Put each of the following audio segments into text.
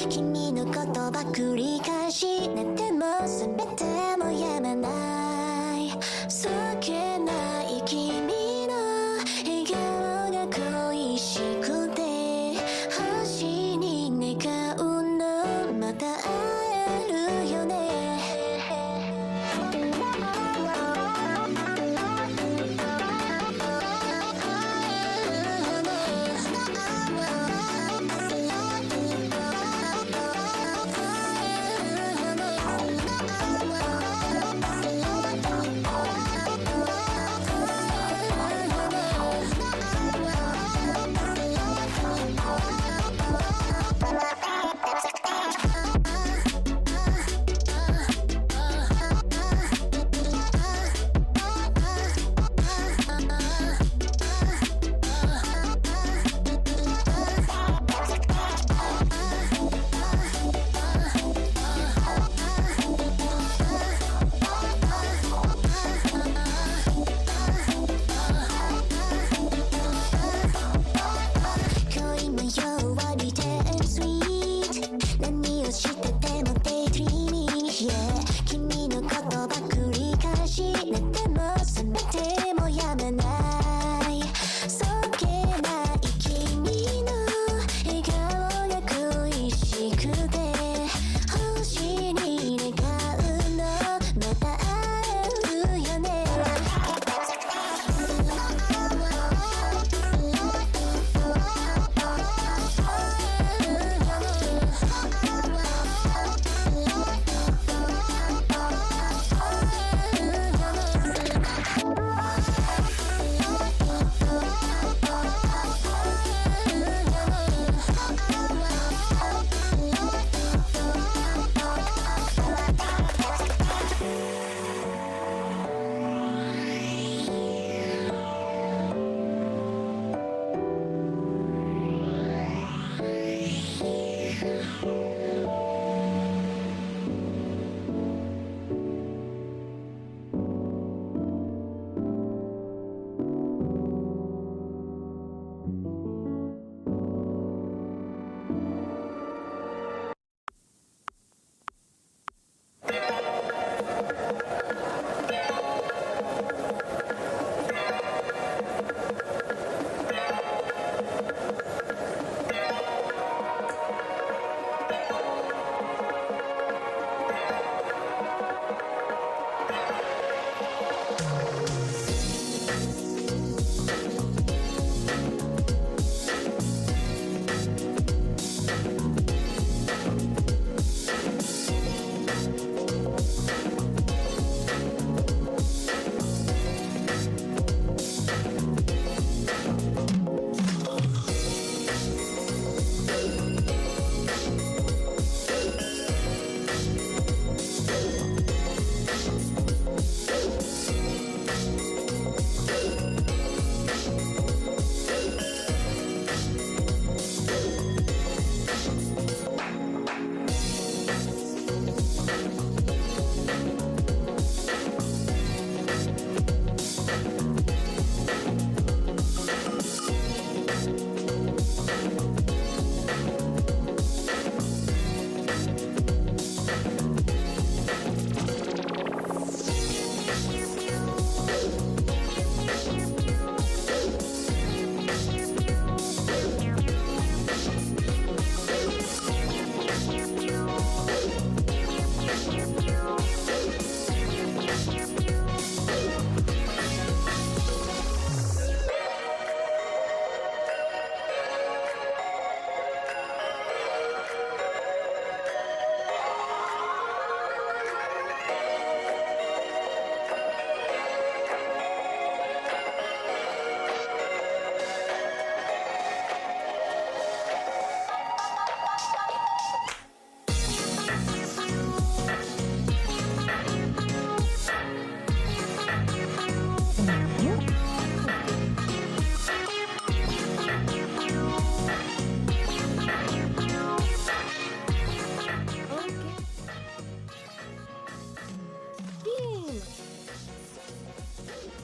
君のことば繰り返し寝ても全てもやまないそっけない君の笑顔が恋しくて星に願うのまた会えるよね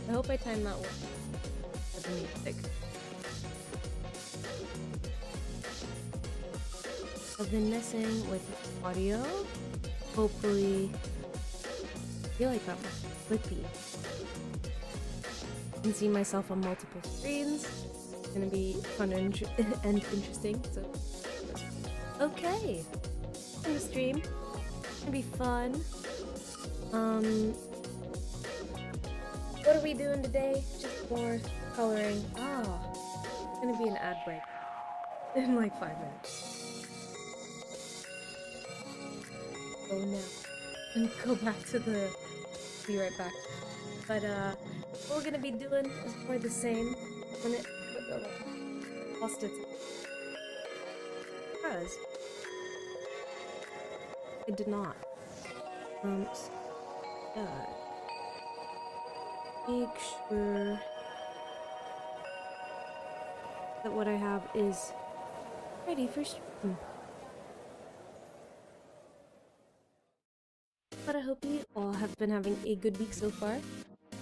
I hope I timed that well. For the music. I've been messing with audio. Hopefully, I feel like that would be. I can see myself on multiple screens. It's gonna be fun and interesting. So, okay, on the stream. It's gonna be fun. What are we doing today? Just more coloring. It's gonna be an ad break in like 5 minutes. Oh no. And go back to the. Be right back. But what we're gonna be doing is more the same. When it lost its because it did not. So, yeah. Make sure that what I have is ready for stream. But I hope you all have been having a good week so far.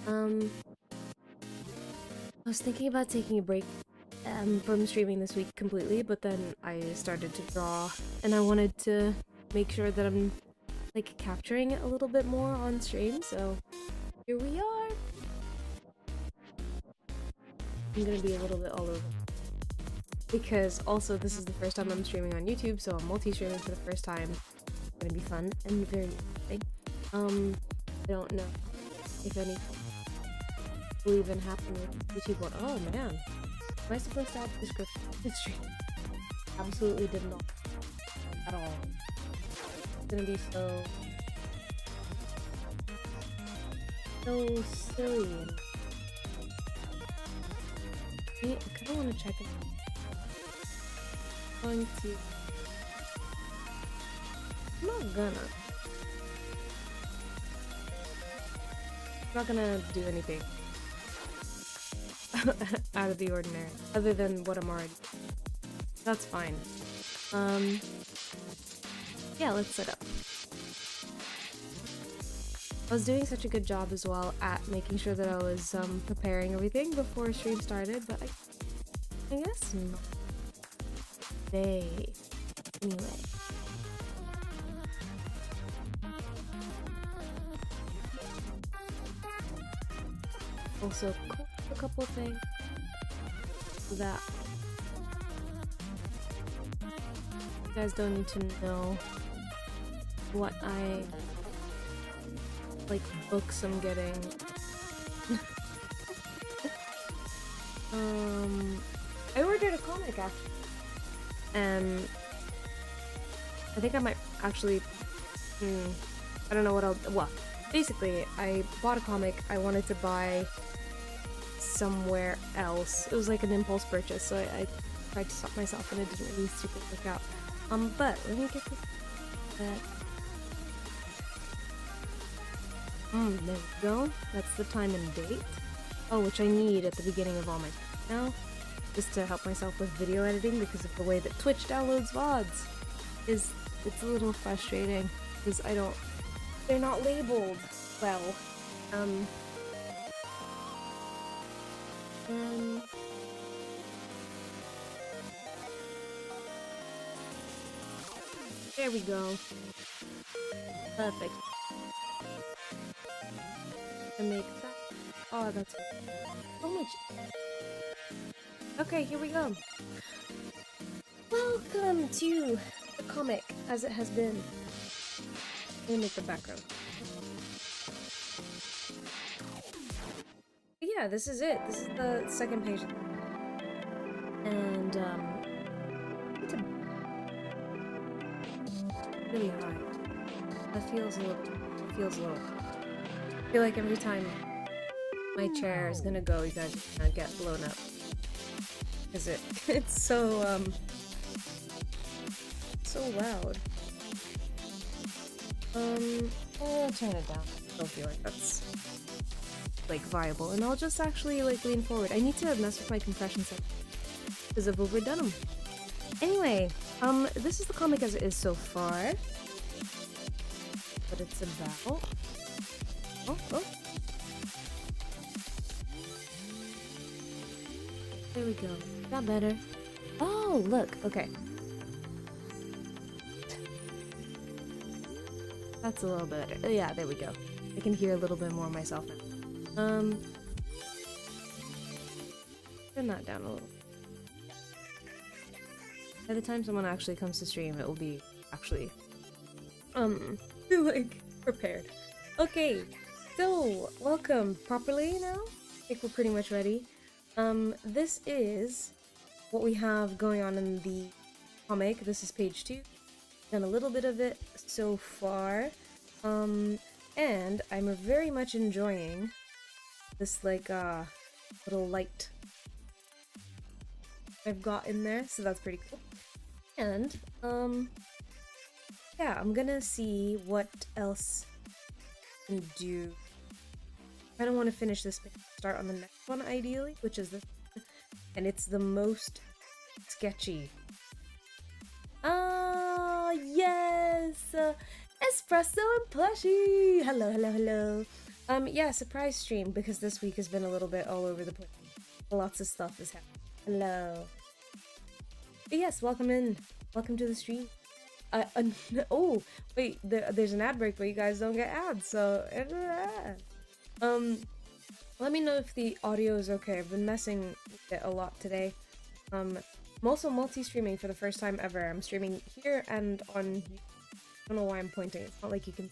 I was thinking about taking a break from streaming this week completely, but then I started to draw, and I wanted to make sure that I'm like capturing it a little bit more on stream, so here we are. I'm gonna be a little bit all over. Because also this is the first time I'm streaming on YouTube, so I'm multi-streaming for the first time. It's gonna be fun and very interesting. I don't know if anything will even happen with YouTube one. Oh man. Am I supposed to have a description of the stream? Absolutely did not. At all. It's gonna be so silly. I kinda wanna check it out. I'm not gonna do anything out of the ordinary, other than what I'm already. That's fine. Yeah, let's set up. I was doing such a good job as well at making sure that I was preparing everything before stream started, but I guess not. Anyway. Also, a couple things that you guys don't need to know what books I'm getting. I ordered a comic actually. And I think I might actually, I don't know what well, basically, I bought a comic I wanted to buy somewhere else. It was like an impulse purchase, so I tried to stop myself and it didn't really super work out. But let me get this back. There we go. That's the time and date. Oh, which I need at the beginning of all my now. Just to help myself with video editing because of the way that Twitch downloads VODs. It's a little frustrating because they're not labeled well. There we go. Perfect. To make that. Oh, that's so much. Okay, here we go. Welcome to the comic as it has been. Let me make the background. But yeah, this is it. This is the second page. And it's really high. That feels a little. I feel like every time my chair is gonna go, you guys are gonna get blown up. Is it? It's so loud. I'll turn it down. I don't feel like that's like viable, and I'll just actually like lean forward. I need to mess with my compression setting because I've overdone them. Anyway, this is the comic as it is so far. But it's about. Oh. There we go. Got better. Oh, look. Okay. That's a little bit better. Yeah, there we go. I can hear a little bit more of myself now. Turn that down a little. By the time someone actually comes to stream, it will be actually, like, prepared. Okay, so, welcome properly now? I think we're pretty much ready. This is what we have going on in the comic. This is page 2. Done a little bit of it so far. And I'm very much enjoying this, like, little light I've got in there, so that's pretty cool. And, yeah, I'm gonna see what else I can do. I don't want to finish this, but start on the next one, ideally, which is this, and it's the most sketchy. Ah, yes! Espresso and plushie! Hello, hello, hello. Yeah, surprise stream, because this week has been a little bit all over the place. Lots of stuff is happening. Hello. But yes, welcome in. Welcome to the stream. Oh, wait, there's an ad break, but you guys don't get ads, so... let me know if the audio is okay. I've been messing with it a lot today. I'm also multi-streaming for the first time ever. I'm streaming here and on YouTube. I don't know why I'm pointing. It's not like you can...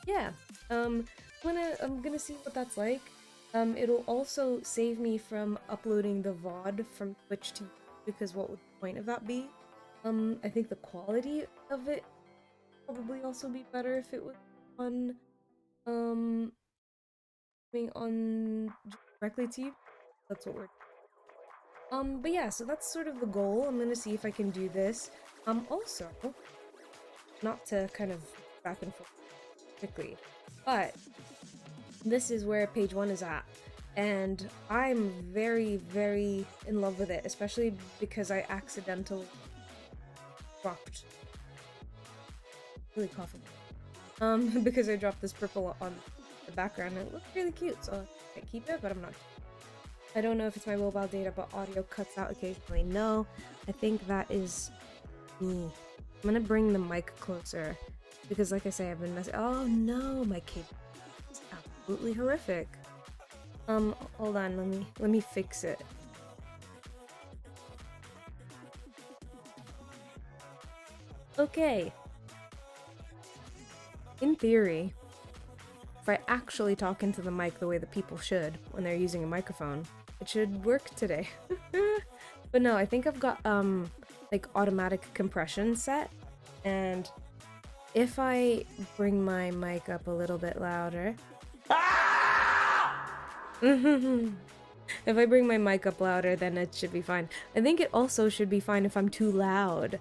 yeah. I'm gonna see what that's like. It'll also save me from uploading the VOD from Twitch to YouTube, because what would the point of that be? I think the quality of it probably also be better if it was on, on directly to you. That's what we're but yeah, so that's sort of the goal. I'm gonna see if I can do this. Also, not to kind of back and forth quickly, but this is where page 1 is at, and I'm very, very in love with it, especially because I accidentally dropped, really coughing, because I dropped this purple on the background and it looked really cute, so I keep it, but I'm not. I don't know if it's my mobile data, but audio cuts out occasionally. No, I think that is me. I'm gonna bring the mic closer, because like I say, I've been messing. Oh no, my cable is absolutely horrific. Hold on, let me fix it. Okay. In theory, if I actually talk into the mic the way that people should when they're using a microphone, it should work today. But no, I think I've got like automatic compression set, and if I bring my mic up a little bit louder, if I bring my mic up louder, then it should be fine. I think it also should be fine if I'm too loud.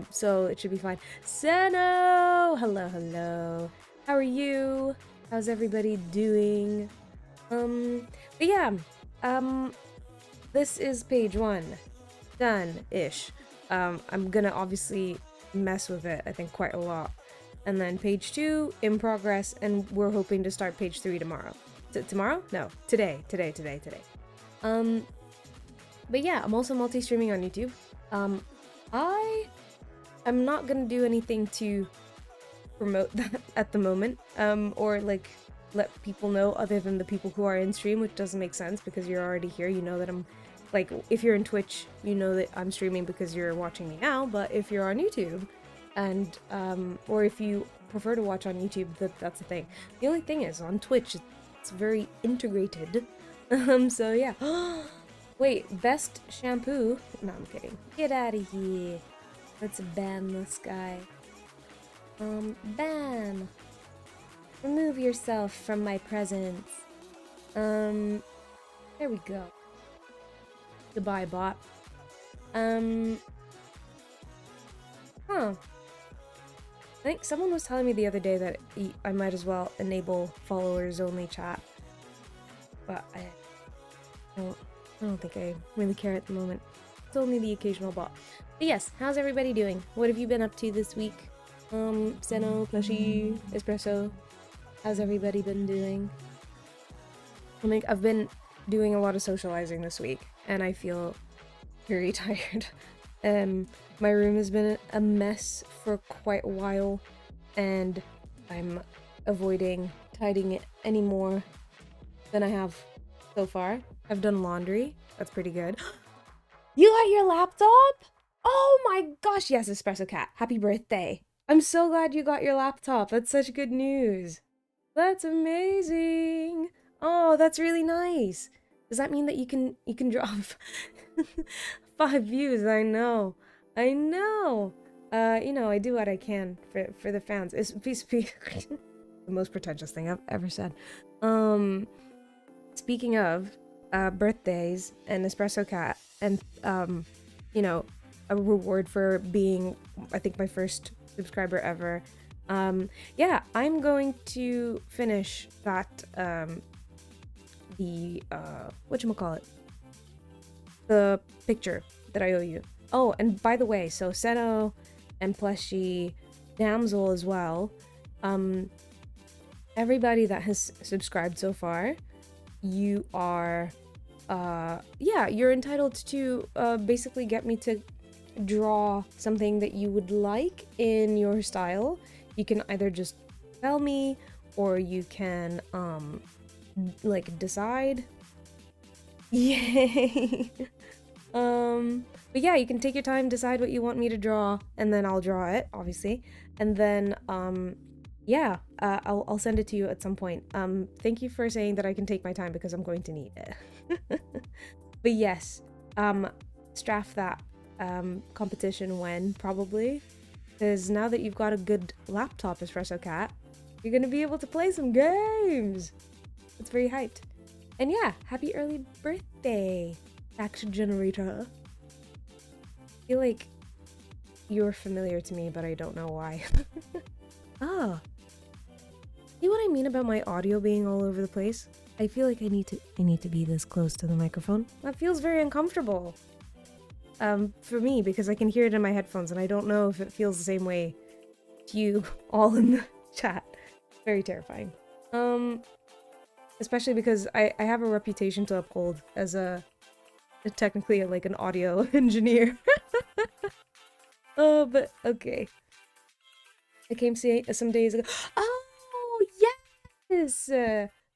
So it should be fine. Seno! Hello, hello. How are you? How's everybody doing? But yeah, this is page 1. Done-ish. I'm gonna obviously mess with it, I think, quite a lot. And then page 2, in progress, and we're hoping to start page 3 tomorrow. Tomorrow? No, today. But yeah, I'm also multi-streaming on YouTube. I'm not gonna do anything to promote that at the moment, or like let people know other than the people who are in stream, which doesn't make sense because you're already here. You know that I'm, like, if you're in Twitch, you know that I'm streaming because you're watching me now, but if you're on YouTube, and or if you prefer to watch on YouTube, that's the thing. The only thing is, on Twitch, it's very integrated. So yeah. Wait, best shampoo? No, I'm kidding. Get out of here. Let's ban this guy. Ban. Remove yourself from my presence. There we go. Goodbye, bot. Huh. I think someone was telling me the other day that I might as well enable followers only chat. But I don't think I really care at the moment. It's only the occasional bot. But yes, how's everybody doing? What have you been up to this week? Seno, Plushie, Espresso. How's everybody been doing? I think I've been doing a lot of socializing this week, and I feel very tired. My room has been a mess for quite a while. and I'm avoiding tidying it any more than I have so far. I've done laundry. That's pretty good. You got your laptop? Oh my gosh, yes, Espresso Cat. Happy birthday. I'm so glad you got your laptop. That's such good news. That's amazing. Oh, that's really nice. Does that mean that you can drop 5 views? I know. I know. You know, I do what I can for the fans. It's the most pretentious thing I've ever said. Speaking of birthdays and Espresso Cat and you know, a reward for being, I think, my first subscriber ever. Yeah, I'm going to finish that the whatchamacallit, the picture that I owe you. Oh, and by the way, so Seno and Plushie, Damsel as well, everybody that has subscribed so far, you are yeah, you're entitled to basically get me to draw something that you would like in your style. You can either just tell me, or you can like decide. Yay. But yeah, you can take your time, decide what you want me to draw, and then I'll draw it, obviously, and then yeah, I'll send it to you at some point. Thank you for saying that I can take my time, because I'm going to need it. But yes, straff that competition when, probably, because now that you've got a good laptop, Espresso Cat, you're gonna be able to play some games. It's very hyped. And yeah, happy early birthday, Action Generator. I feel like you're familiar to me, but I don't know why. Ah, see what I mean about my audio being all over the place? I feel like I need to be this close to the microphone. That feels very uncomfortable. For me, because I can hear it in my headphones, and I don't know if it feels the same way to you all in the chat. Very terrifying. Especially because I have a reputation to uphold as technically like an audio engineer. Oh, but okay. I came some days ago. Oh, yes!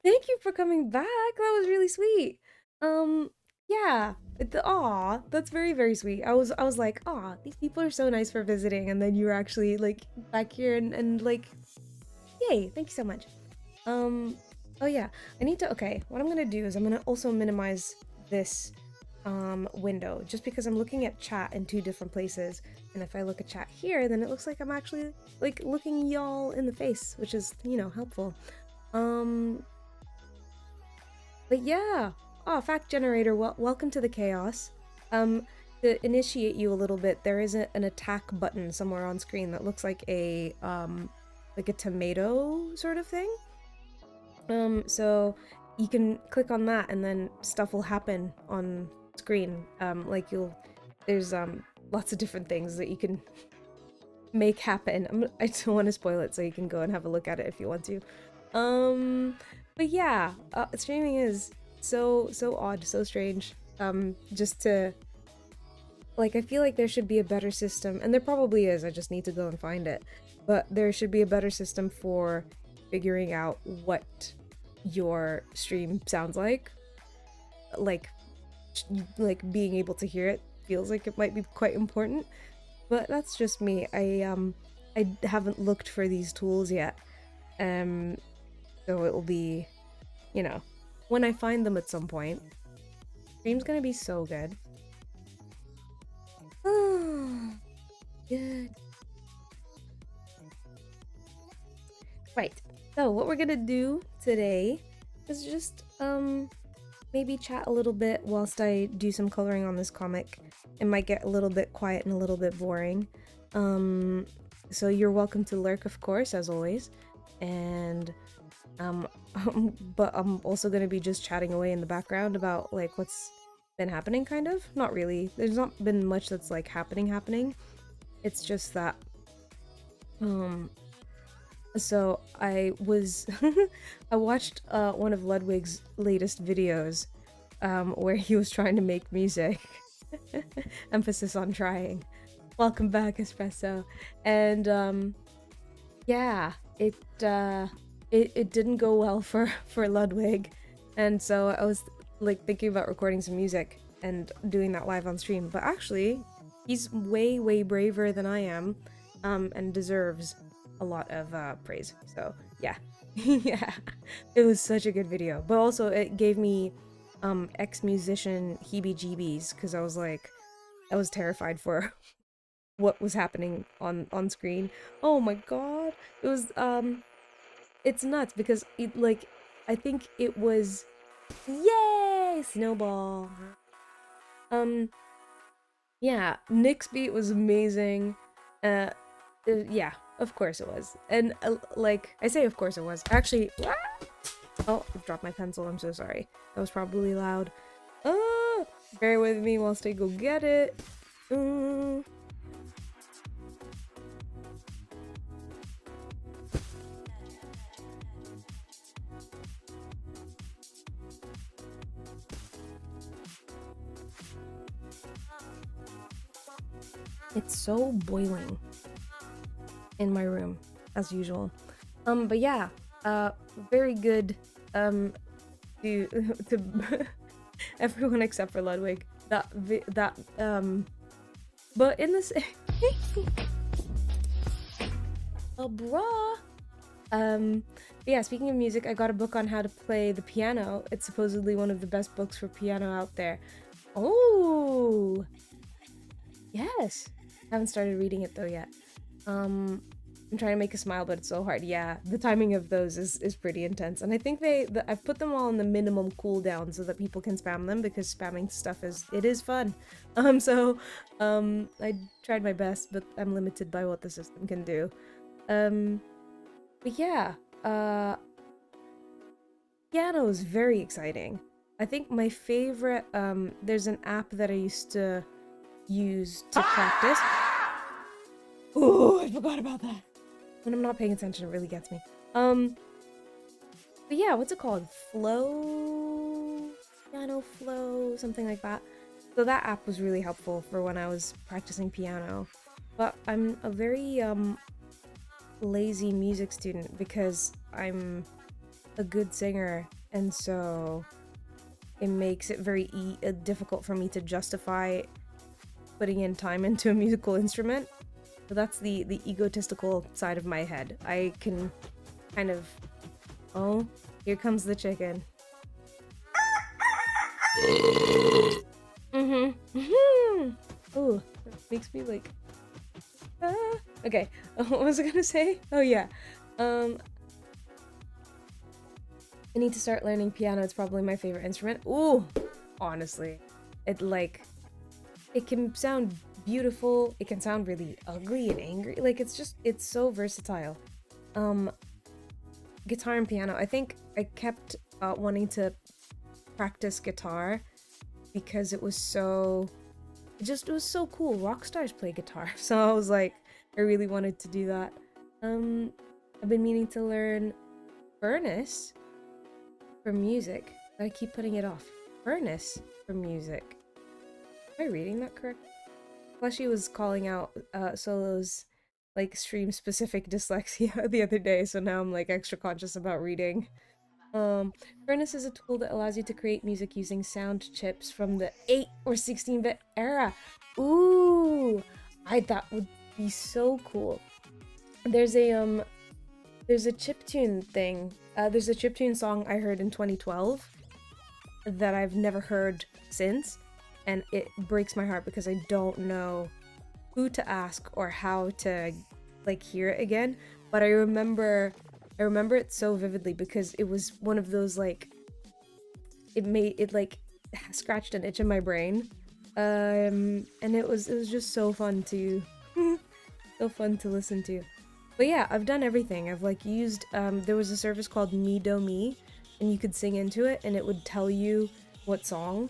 Thank you for coming back. That was really sweet. Yeah. Aw, that's very, very sweet. I was like, aw, these people are so nice for visiting, and then you were actually like back here and like, yay, thank you so much. Oh yeah, okay, what I'm gonna do is I'm gonna also minimize this window, just because I'm looking at chat in two different places, and if I look at chat here, then it looks like I'm actually like looking y'all in the face, which is, you know, helpful. But yeah, oh, fact generator, welcome to the chaos. To initiate you a little bit, there is an attack button somewhere on screen that looks like a tomato sort of thing. So you can click on that, and then stuff will happen on screen. Like there's lots of different things that you can make happen. I don't want to spoil it, so you can go and have a look at it if you want to. But yeah, streaming is so odd, so strange. Just to, like, I feel like there should be a better system, and there probably is, I just need to go and find it, but there should be a better system for figuring out what your stream sounds like being able to hear it feels like it might be quite important, but that's just me. I haven't looked for these tools yet, so it will be, you know, when I find them at some point. Stream's gonna be so good. Good. Right, so what we're gonna do today is just maybe chat a little bit whilst I do some coloring on this comic. It might get a little bit quiet and a little bit boring. So you're welcome to lurk, of course, as always. And but I'm also gonna be just chatting away in the background about like what's been happening, kind of. Not really. There's not been much that's like happening. It's just that so I was I watched one of Ludwig's latest videos where he was trying to make music. Emphasis on trying. Welcome back, Espresso. And yeah, it didn't go well for Ludwig, and so I was like thinking about recording some music and doing that live on stream. But actually, he's way braver than I am, and deserves a lot of praise. So yeah, yeah, it was such a good video. But also, it gave me ex-musician heebie-jeebies because I was terrified for what was happening on screen. Oh my god. It was it's nuts because I think it was, yay, snowball. Um yeah, Nick's beat was amazing. Uh yeah, of course it was. And like I say of course it was. Actually, oh, I dropped my pencil. I'm so sorry. That was probably loud. Ah, bear with me whilst I go get it. Mm. It's so boiling in my room, as usual. But yeah, very good, to to everyone except for Ludwig. But in this, oh, bruh. But yeah, speaking of music, I got a book on how to play the piano. It's supposedly one of the best books for piano out there. Oh, yes. Haven't started reading it though yet. I'm trying to make a smile, but it's so hard. Yeah, the timing of those is pretty intense, and I think I've put them all on the minimum cooldown so that people can spam them because spamming stuff is fun. I tried my best, but I'm limited by what the system can do. But yeah, piano is very exciting. I think my favorite, there's an app that I used to use to practice. Oh, I forgot about that. When I'm not paying attention, it really gets me. But yeah, what's it called? Piano Flow, something like that. So that app was really helpful for when I was practicing piano. But I'm a very, lazy music student because I'm a good singer, and so it makes it very difficult for me to justify putting in time into a musical instrument. So that's the egotistical side of my head. I can kind of, oh, here comes the chicken. Oh, that makes me like, okay. What was I gonna say? Oh yeah, I need to start learning piano. It's probably my favorite instrument. Ooh, honestly, it can sound beautiful, it can sound really ugly and angry. Like it's so versatile. Guitar and piano. I think I kept wanting to practice guitar because it was so cool. Rock stars play guitar. So I was like, I really wanted to do that. I've been meaning to learn furnace for music, but I keep putting it off. Furnace for music. Am I reading that correct? Fleshy was calling out Solo's like stream specific dyslexia the other day, so now I'm like extra conscious about reading. Furnace is a tool that allows you to create music using sound chips from the 8 or 16-bit era. Ooh, I thought would be so cool. There's a chiptune thing. There's a chiptune song I heard in 2012 that I've never heard since, and it breaks my heart because I don't know who to ask or how to like hear it again. But I remember it so vividly because it was one of those like it like scratched an itch in my brain, and it was just so fun to so fun to listen to. But yeah, I've done everything. I've like used there was a service called Me Do Me, and you could sing into it and it would tell you what song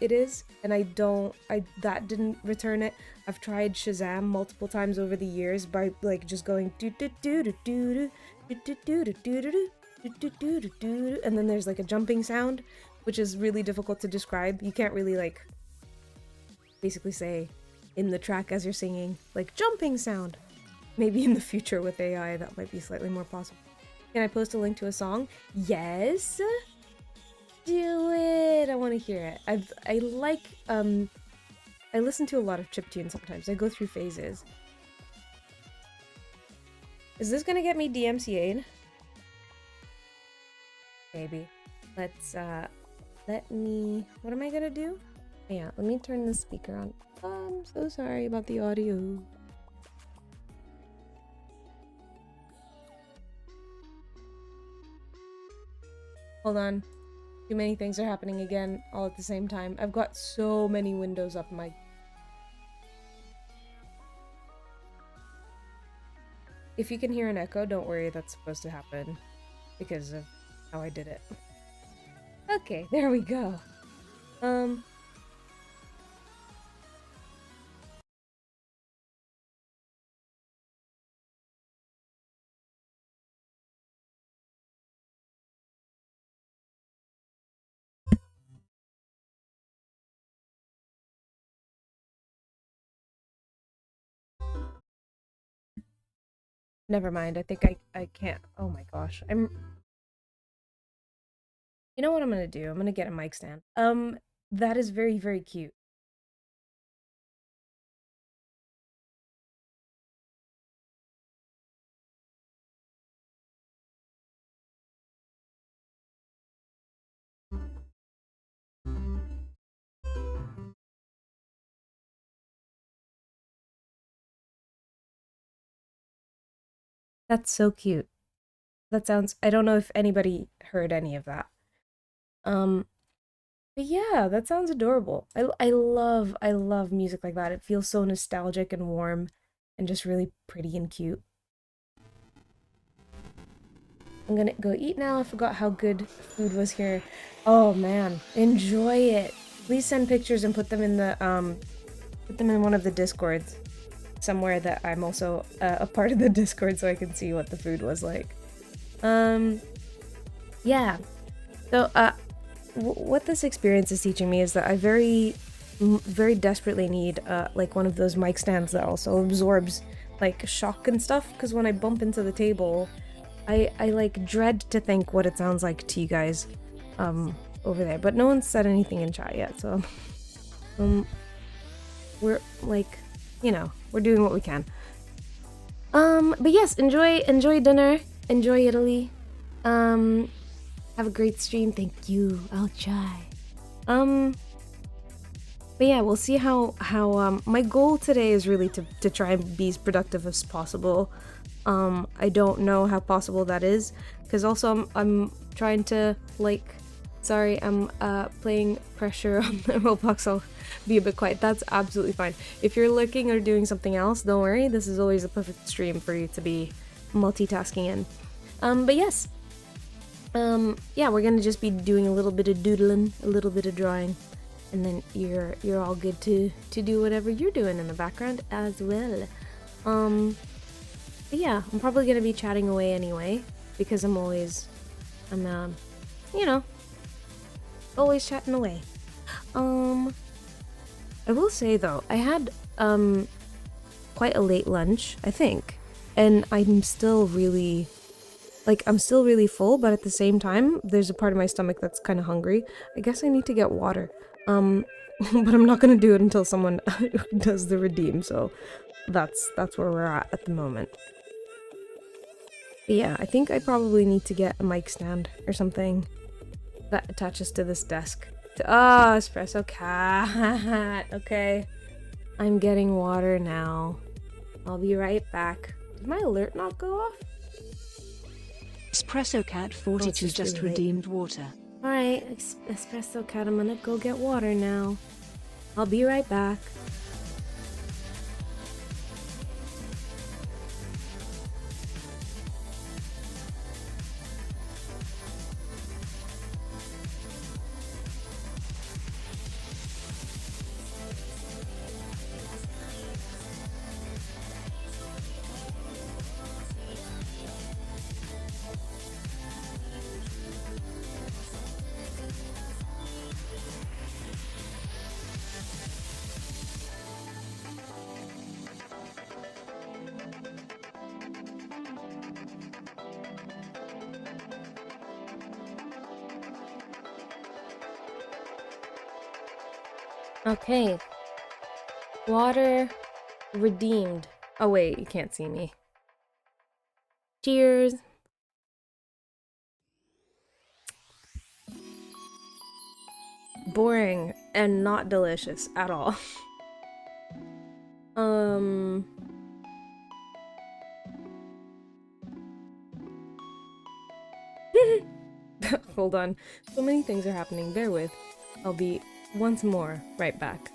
it is, and that didn't return it. I've tried Shazam multiple times over the years by like just going do do do do do do do do do do do do, and then there's like a jumping sound, which is really difficult to describe. You can't really like basically say in the track as you're singing like jumping sound. Maybe in the future with AI, that might be slightly more possible. Can I post a link to a song? Yes! Do it! I want to hear it. I listen to a lot of chiptune sometimes. I go through phases. Is this gonna get me DMCA'd? Maybe. Let's, let me... What am I gonna do? Yeah, let me turn the speaker on. I'm so sorry about the audio. Hold on. Too many things are happening again, all at the same time. I've got so many windows up my... If you can hear an echo, don't worry, that's supposed to happen because of how I did it. Okay, there we go. Never mind, I think I can't. Oh my gosh, You know what I'm gonna do? I'm gonna get a mic stand. That is very, very cute. That's so cute. That sounds... I don't know if anybody heard any of that. But yeah, that sounds adorable. I love music like that. It feels so nostalgic and warm and just really pretty and cute. I'm gonna go eat now. I forgot how good food was here. Oh man, enjoy it. Please send pictures and put them in the put them in one of the discords somewhere that I'm also a part of the Discord so I can see what the food was like. Yeah. So what this experience is teaching me is that I very desperately need like one of those mic stands that also absorbs like shock and stuff, because when I bump into the table, I like dread to think what it sounds like to you guys over there. But no one's said anything in chat yet, so we're like, you know, we're doing what we can. But yes, enjoy dinner, enjoy Italy. Have a great stream. Thank you. I'll try. But yeah, we'll see how my goal today is really to try and be as productive as possible. I don't know how possible that is, because also I'm trying to, like, sorry, I'm playing pressure on the Roblox. I'll be a bit quiet. That's absolutely fine. If you're looking or doing something else, don't worry. This is always a perfect stream for you to be multitasking in. But yes. Yeah, we're gonna just be doing a little bit of doodling, a little bit of drawing, and then you're all good to do whatever you're doing in the background as well. But yeah, I'm probably gonna be chatting away anyway, because I'm you know, always chatting away. I will say though, I had quite a late lunch, I think, and I'm still really full, but at the same time, there's a part of my stomach that's kind of hungry. I guess I need to get water. But I'm not gonna do it until someone does the redeem, so that's where we're at the moment. But yeah, I think I probably need to get a mic stand or something that attaches to this desk. Oh, espresso cat. Okay. I'm getting water now. I'll be right back. Did my alert not go off? Espresso Cat 42 just redeemed water. Alright, Espresso Cat, I'm gonna go get water now. I'll be right back. Okay. Water redeemed. Oh wait, you can't see me. Cheers. Boring and not delicious at all. Hold on. So many things are happening. Bear with. I'll be once more right back.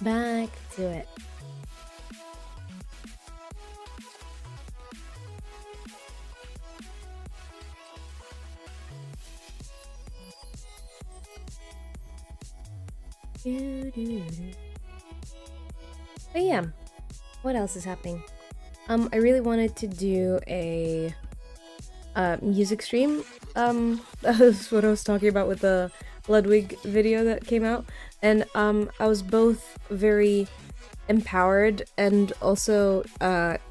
Back to it. But yeah, what else is happening? I really wanted to do a music stream. That's what I was talking about with the Ludwig video that came out, and I was both very empowered and also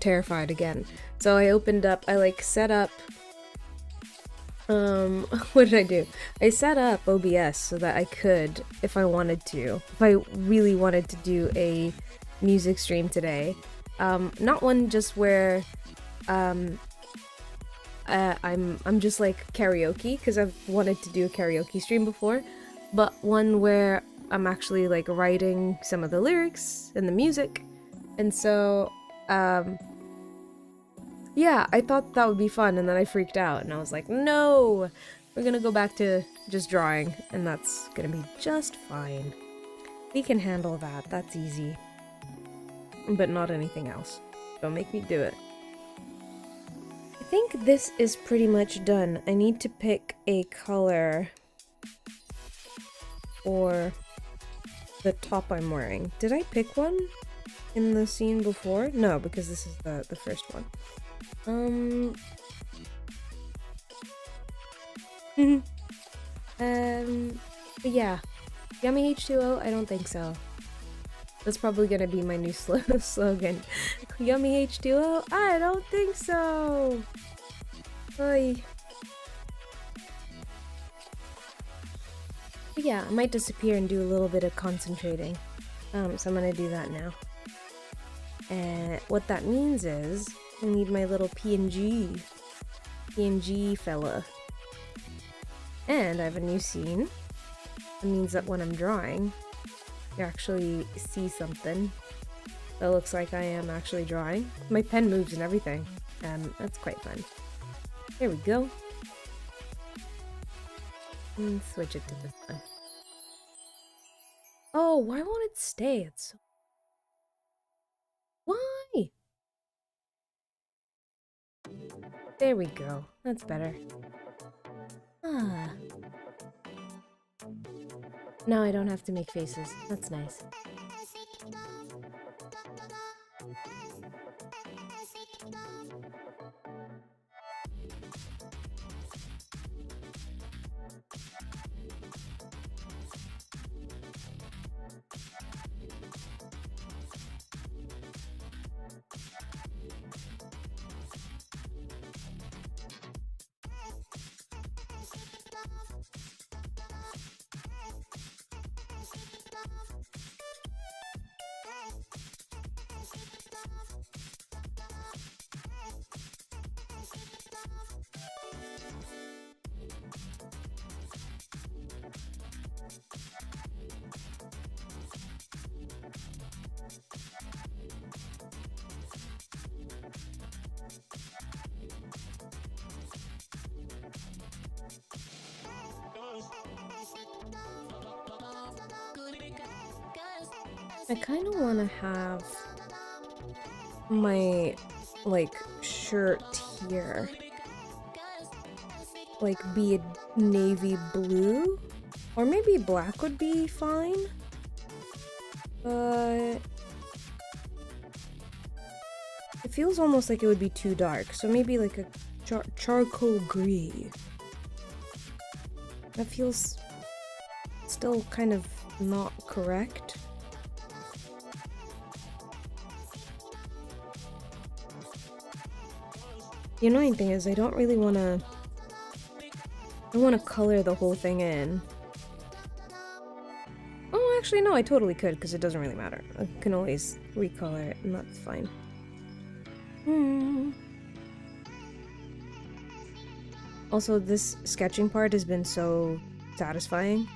terrified again. So I set up what did I do? I set up OBS so that I could, if I really wanted to do a music stream today, not one just where I'm just like karaoke, because I've wanted to do a karaoke stream before, but one where I'm actually like writing some of the lyrics and the music. And so yeah, I thought that would be fun, and then I freaked out and I was like, no, we're gonna go back to just drawing, and that's gonna be just fine. We can handle that, that's easy. But not anything else. Don't make me do it. I think this is pretty much done. I need to pick a color for the top I'm wearing. Did I pick one in the scene before? No, because this is the first one. But yeah. Yummy H2O? I don't think so. That's probably gonna be my new slogan. Yummy H2O? I don't think so! Oy. But yeah, I might disappear and do a little bit of concentrating. So I'm gonna do that now. And what that means is, I need my little PNG fella. And I have a new scene. It means that when I'm drawing, you actually see something that looks like I am actually drawing. My pen moves and everything, and that's quite fun. There we go. And switch it to this one. Oh, why won't it stay? It's so... Why? There we go. That's better. Ah. Now I don't have to make faces. That's nice. I kind of want to have my, like, shirt here, like, be a navy blue, or maybe black would be fine, but it feels almost like it would be too dark, so maybe like a charcoal gray. That feels still kind of not correct. The annoying thing is I don't really want to color the whole thing in. Oh, actually no, I totally could, because it doesn't really matter. I can always recolor it, and that's fine. Also, this sketching part has been so satisfying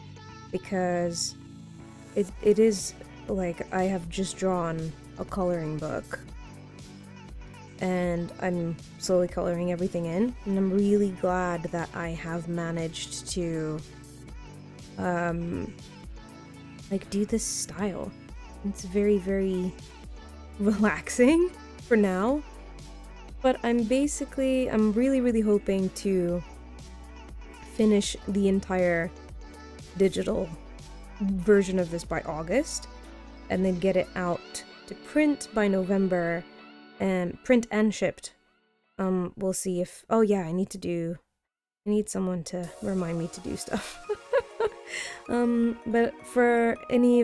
because it is like I have just drawn a coloring book and I'm slowly coloring everything in, and I'm really glad that I have managed to like do this style. It's very, very relaxing for now. But I'm really, really hoping to finish the entire digital version of this by August, and then get it out to print by November, and print and shipped. We'll see if, oh yeah, I need someone to remind me to do stuff. But for any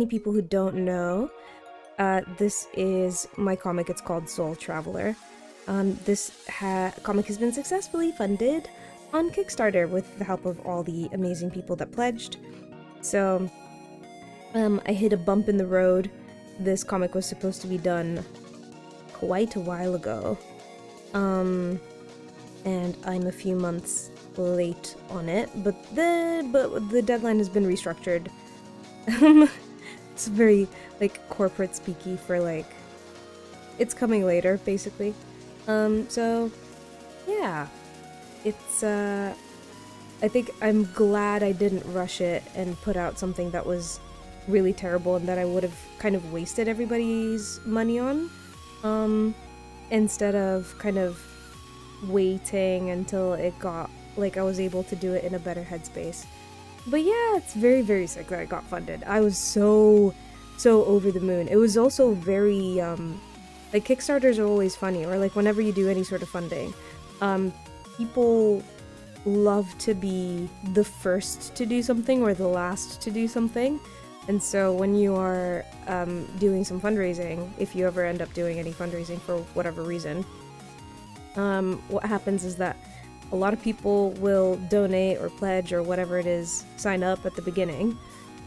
people who don't know, this is my comic. It's called Soul Traveler. This comic has been successfully funded on Kickstarter with the help of all the amazing people that pledged. So, I hit a bump in the road. This comic was supposed to be done quite a while ago. And I'm a few months late on it, but the deadline has been restructured. It's very, like, corporate speaky for, like, it's coming later, basically. So, yeah, it's, I think I'm glad I didn't rush it and put out something that was really terrible and that I would have kind of wasted everybody's money on, instead of kind of waiting until it got, like, I was able to do it in a better headspace. But yeah, it's very, very sick that I got funded. I was so over the moon. It was also very, like, Kickstarters are always funny, or like whenever you do any sort of funding, people love to be the first to do something or the last to do something. And so when you are doing some fundraising, if you ever end up doing any fundraising for whatever reason, what happens is that a lot of people will donate or pledge or whatever it is, sign up at the beginning,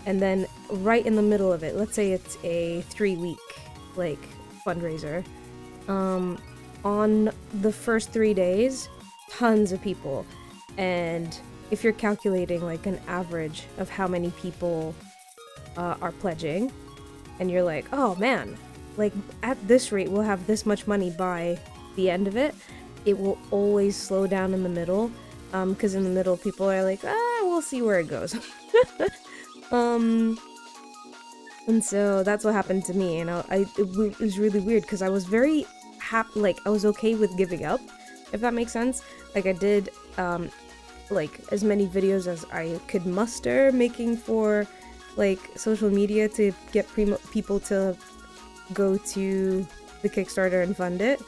and then right in the middle of it, let's say it's a 3-week, like, fundraiser, on the first 3 days, tons of people. And if you're calculating, like, an average of how many people are pledging, and you're like, oh man, like, at this rate we'll have this much money by the end of it, it will always slow down in the middle, because in the middle people are like, we'll see where it goes. And so that's what happened to me, and it was really weird because I was very happy, like, I was okay with giving up, if that makes sense. Like, I did like as many videos as I could muster, making for, like, social media to get people to go to the Kickstarter and fund it.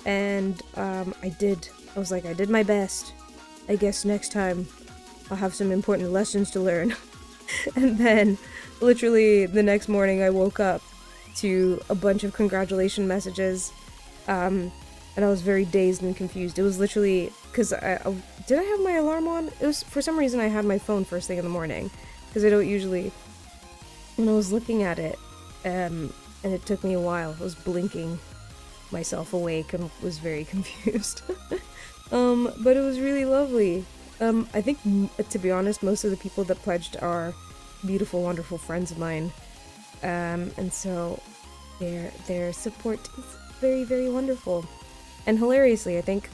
And I did my best. I guess next time I'll have some important lessons to learn. And then literally the next morning I woke up to a bunch of congratulation messages, and I was very dazed and confused. It was literally because did I have my alarm on? It was, for some reason I had my phone first thing in the morning, because I don't usually. When I was looking at it, and it took me a while, I was blinking myself awake and was very confused. But it was really lovely. I think, to be honest, most of the people that pledged are beautiful, wonderful friends of mine, and so their support is very, very wonderful. And hilariously, I think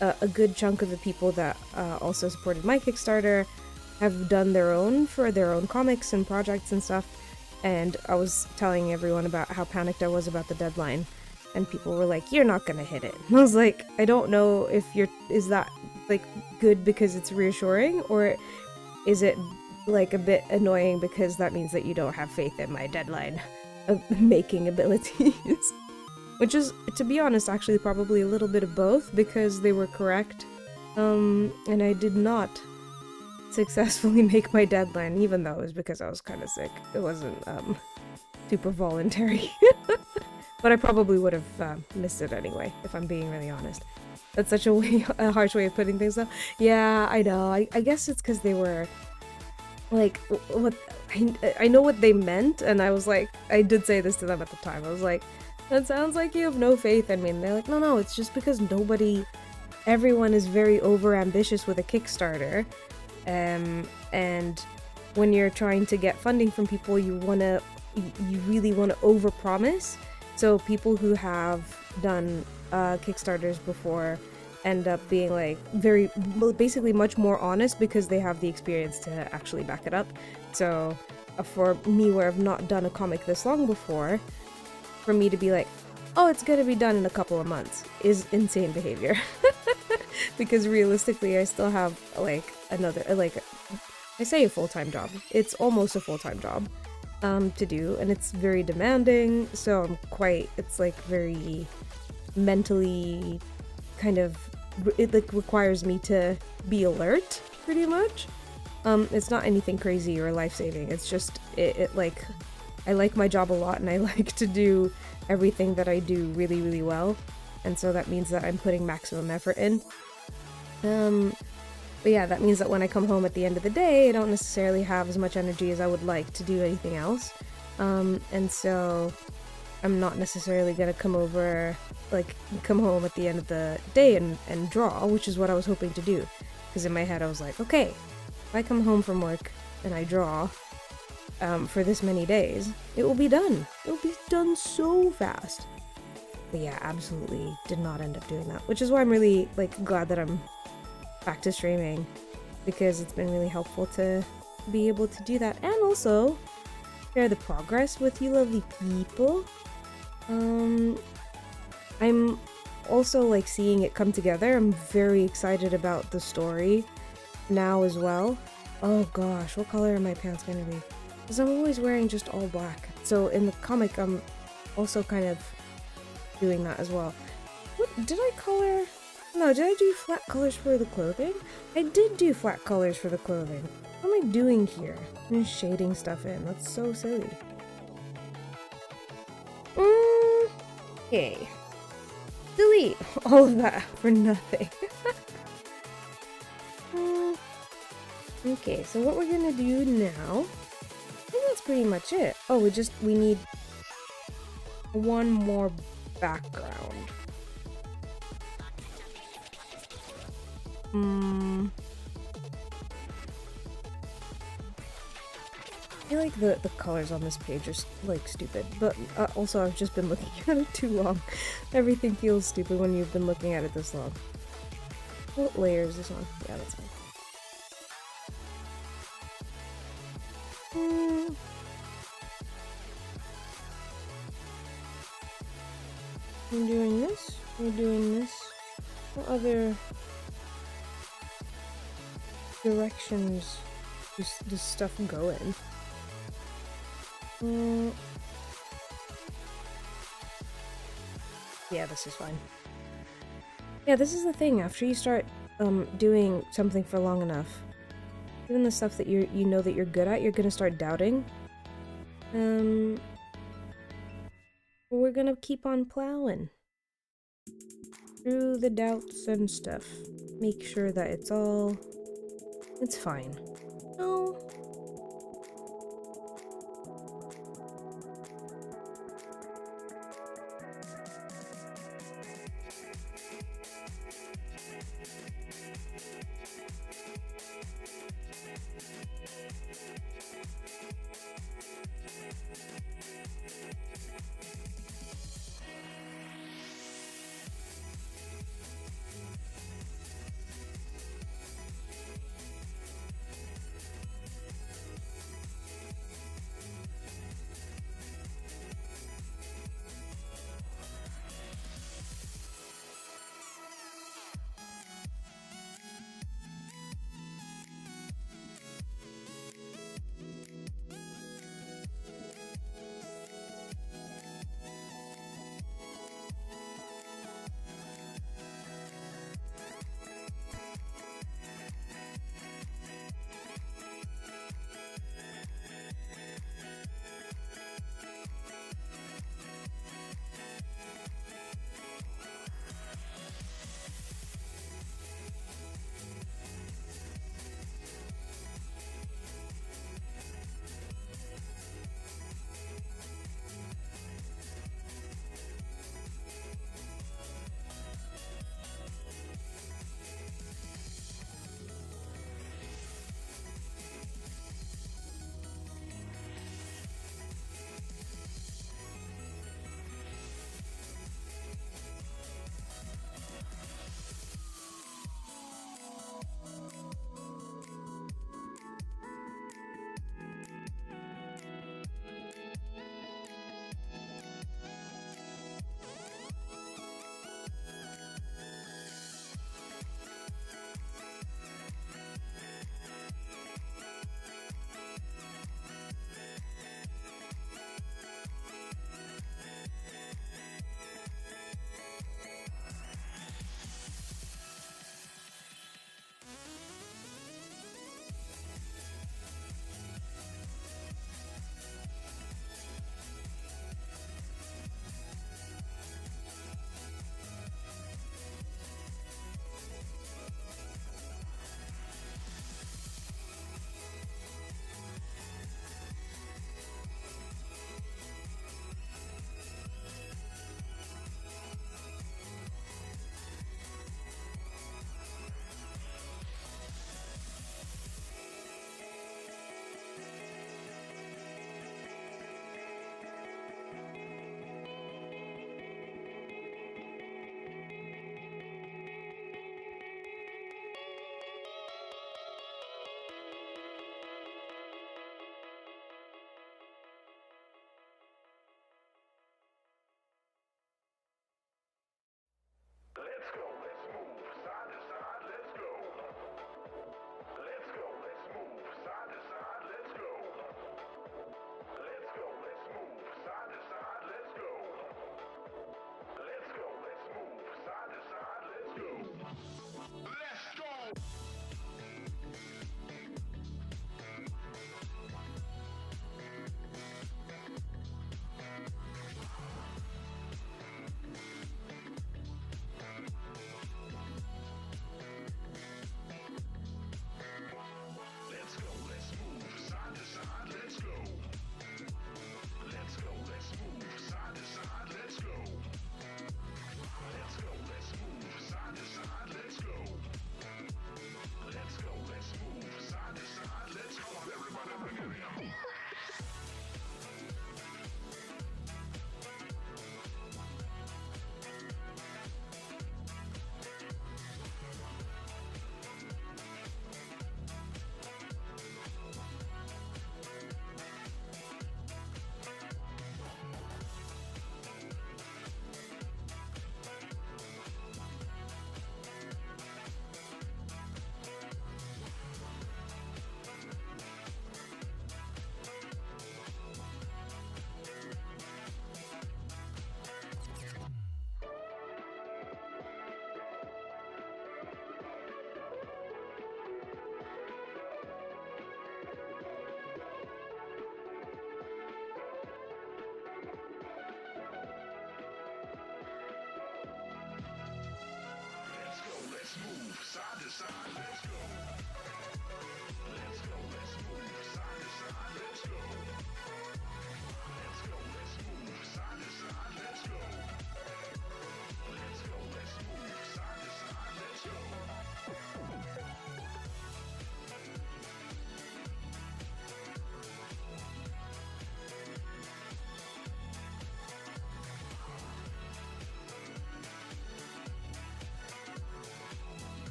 a good chunk of the people that also supported my Kickstarter have done their own comics and projects and stuff, and I was telling everyone about how panicked I was about the deadline, and people were like, "You're not gonna hit it." And I was like, I don't know if is that like good because it's reassuring, or is it like a bit annoying because that means that you don't have faith in my deadline of making abilities. Which is, to be honest, actually probably a little bit of both, because they were correct. And I did not successfully make my deadline, even though it was because I was kind of sick. It wasn't super voluntary. But I probably would have missed it anyway, if I'm being really honest. That's such a harsh way of putting things, though. Yeah, I know. I guess it's because they were like, what I know what they meant, and I was like, I did say this to them at the time. I was like, that sounds like you have no faith in me. And they're like, no, it's just because everyone is very over ambitious with a Kickstarter. And when you're trying to get funding from people, you really want to overpromise. So people who have done Kickstarters before end up being like basically much more honest because they have the experience to actually back it up. So for me, where I've not done a comic this long before, for me to be like, oh, it's gonna be done in a couple of months is insane behavior. Because realistically, I still have like another, I say a full-time job. It's almost a full-time job to do, and it's very demanding. So it's like very mentally kind of, it like requires me to be alert pretty much. It's not anything crazy or life-saving. It's just it like, I like my job a lot, and I like to do everything that I do really, really well, and so that means that I'm putting maximum effort in. But yeah, that means that when I come home at the end of the day, I don't necessarily have as much energy as I would like to do anything else. And so I'm not necessarily gonna come home at the end of the day and draw, which is what I was hoping to do. Because in my head I was like, okay, if I come home from work and I draw for this many days, it will be done. It will be done so fast. But yeah, absolutely did not end up doing that, which is why I'm really like glad that I'm back to streaming, because it's been really helpful to be able to do that and also share the progress with you lovely people. I'm also like seeing it come together. I'm very excited about the story now as well. Oh gosh, what color are my pants gonna be? Because I'm always wearing just all black. So in the comic, I'm also kind of doing that as well. What did I color? No, did I do flat colors for the clothing? I did do flat colors for the clothing. What am I doing here? I'm just shading stuff in. That's so silly. Okay. Delete all of that for nothing. Okay, so what we're gonna do now, I think that's pretty much it. Oh, we need one more background. I feel like the colors on this page are like stupid, but also I've just been looking at it too long. Everything feels stupid when you've been looking at it this long. What layer is this on? Yeah, that's fine. We're doing this. We're doing this. What other directions does this stuff go in? Yeah, this is fine. Yeah, this is the thing. After you start doing something for long enough, even the stuff that you know that you're good at, you're gonna start doubting. We're gonna keep on plowing through the doubts and stuff. Make sure that it's fine. No.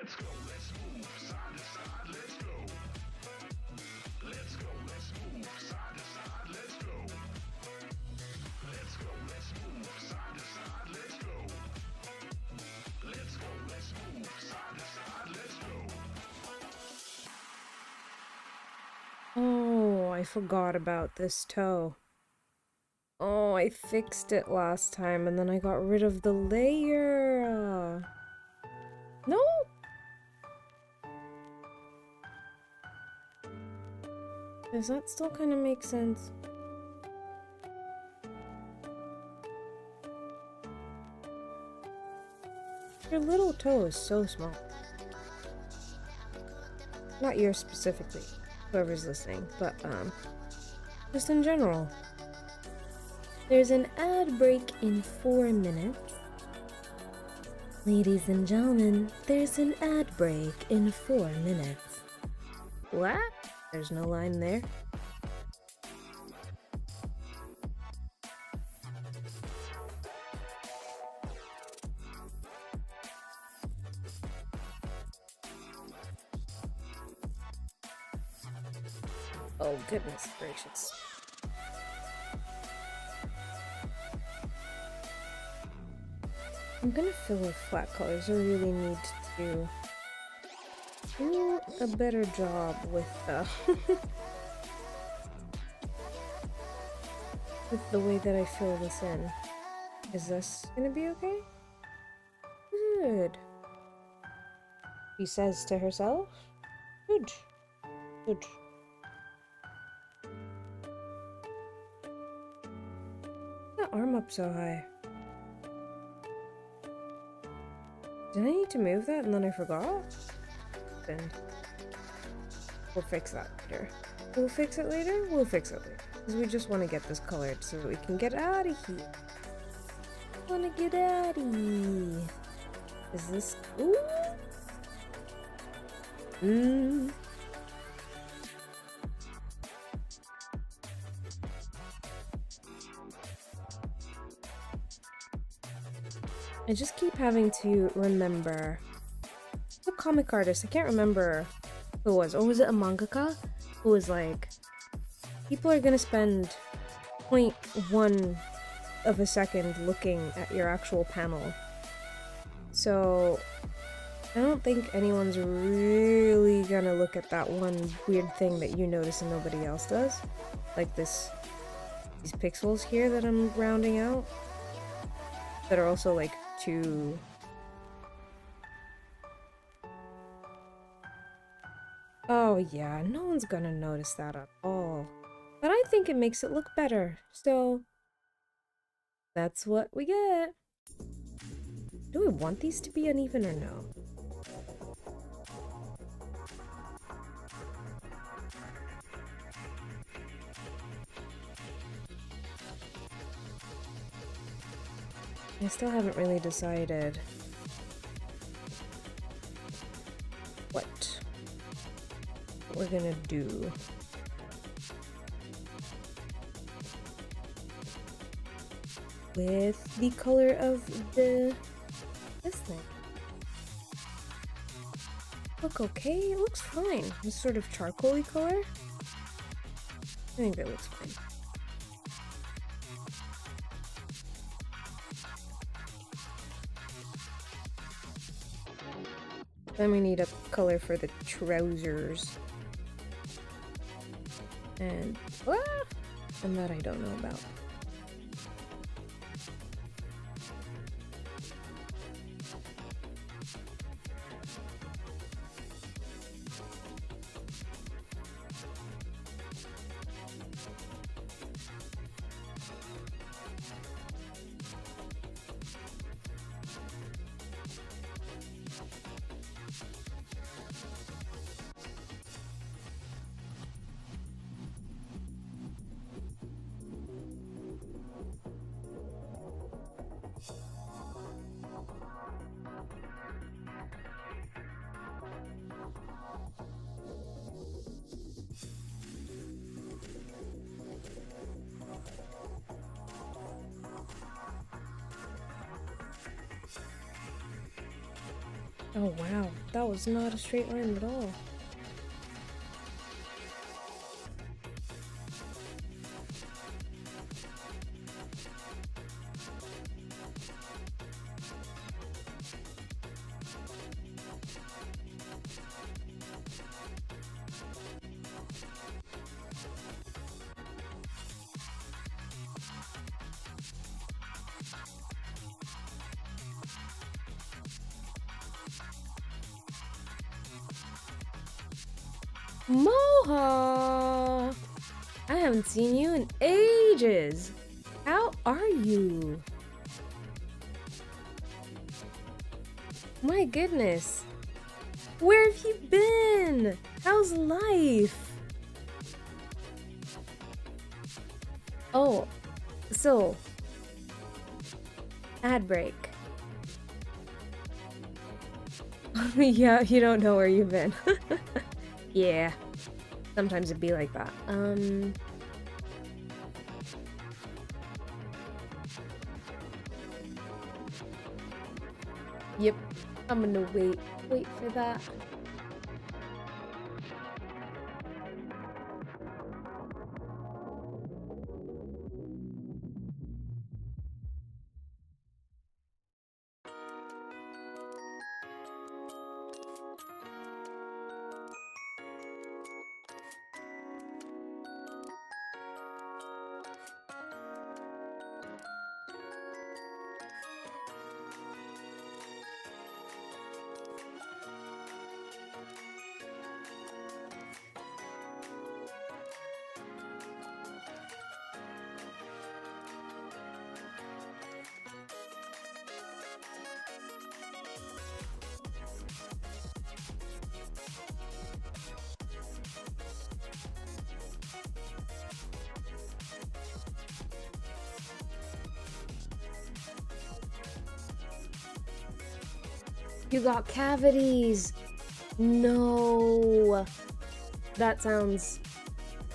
Let's go, let's move side to side, let's go. Let's go, let's move side to side, let's go. Let's go, let's move side to side, let's go. Let's go, let's move side to side, let's go. Oh, I forgot about this toe. Oh, I fixed it last time and then I got rid of the layer. No? Does that still kind of make sense? Your little toe is so small. Not yours specifically, whoever's listening, but just in general. There's an ad break in 4 minutes. Ladies and gentlemen, there's an ad break in 4 minutes. What? There's no line there. Oh, goodness gracious. I'm gonna fill with flat colors. I really need to do a better job with with the way that I fill this in. Is this gonna be okay? Good. She says to herself. Good. Good. That arm up so high. Did I need to move that and then I forgot? Then we'll fix that later. We'll fix it later? We'll fix it later. Because we just want to get this colored so that we can get out of here. Want to get out of here. Is this... Ooh! I just keep having to remember the comic artist. I can't remember who it was. Or was it a mangaka? Who was like, people are gonna spend 0.1 of a second looking at your actual panel. So I don't think anyone's really gonna look at that one weird thing that you notice and nobody else does. Like these pixels here that I'm rounding out. That are also like two... Oh yeah, no one's gonna notice that at all. But I think it makes it look better, so that's what we get. Do we want these to be uneven or no? I still haven't really decided what we're gonna do. With the color of this thing. Look okay? It looks fine. This sort of charcoal-y color. I think that looks fine. Then we need a color for the trousers. And that I don't know about. Oh wow, that was not a straight line at all. Moha! I haven't seen you in ages! How are you? My goodness! Where have you been? How's life? Oh, so... ad break. Yeah, you don't know where you've been. Yeah, sometimes it'd be like that. Yep, I'm gonna wait for that. You got cavities! No! That sounds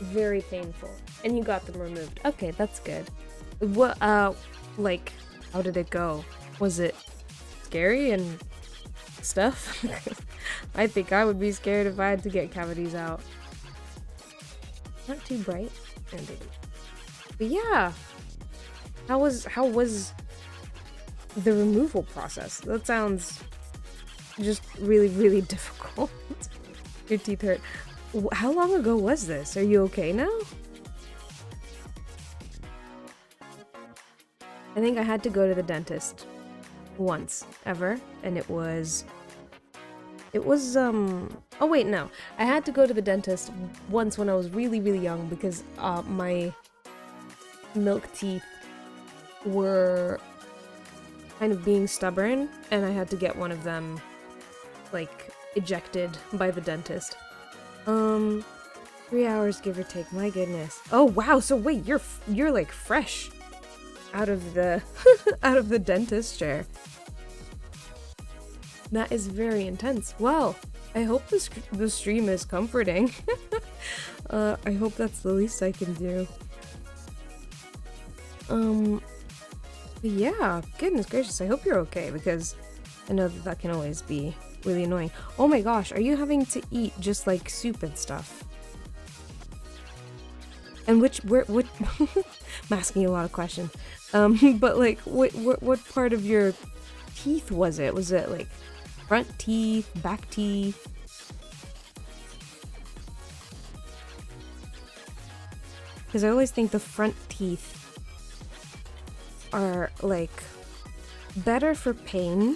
very painful. And you got them removed. Okay, that's good. What, like, how did it go? Was it scary and stuff? I think I would be scared if I had to get cavities out. Not too bright. But yeah! How was the removal process? That sounds just really, really difficult. Your teeth hurt. How long ago was this? Are you okay now? I think I had to go to the dentist once, ever, and it was, oh wait, no. I had to go to the dentist once when I was really, really young because my milk teeth were kind of being stubborn, and I had to get one of them like ejected by the dentist. 3 hours give or take. My goodness. Oh wow, so wait, you're like fresh out of the out of the dentist chair. That is very intense. Well, I hope the stream is comforting. I hope that's the least I can do. Yeah, goodness gracious, I hope you're okay, because I know that can always be really annoying. Oh my gosh, are you having to eat just like soup and stuff? And what I'm asking you a lot of questions. But like, what part of your teeth was it? Was it like front teeth, back teeth? Because I always think the front teeth are like better for pain,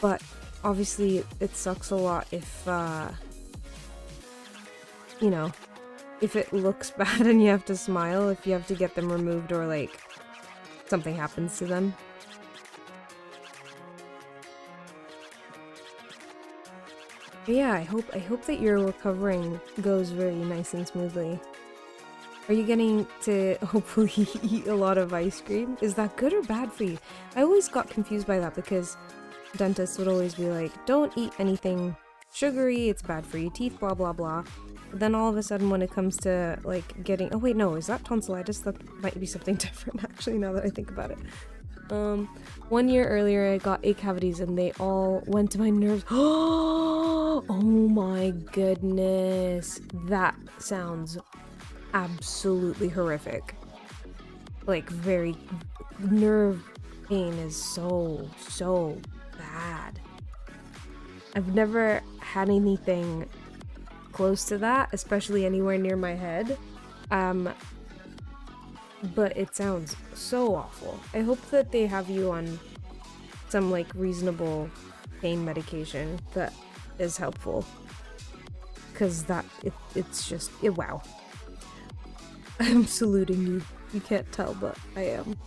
but obviously it sucks a lot if you know, if it looks bad and you have to smile, if you have to get them removed or like something happens to them. But yeah, I hope that your recovering goes very nice and smoothly. Are you getting to hopefully eat a lot of ice cream? Is that good or bad for you? I always got confused by that because dentists would always be like, don't eat anything sugary, it's bad for your teeth, blah blah blah. But then all of a sudden when it comes to like getting, oh wait, no, is that tonsillitis? That might be something different actually, now that I think about it. 1 year earlier I got 8 cavities and they all went to my nerves. Oh my goodness. That sounds absolutely horrific. Like, very... nerve pain is so bad. I've never had anything close to that, especially anywhere near my head. But it sounds so awful. I hope that they have you on some like reasonable pain medication that is helpful. Cause it's just, wow. I'm saluting you. You can't tell, but I am.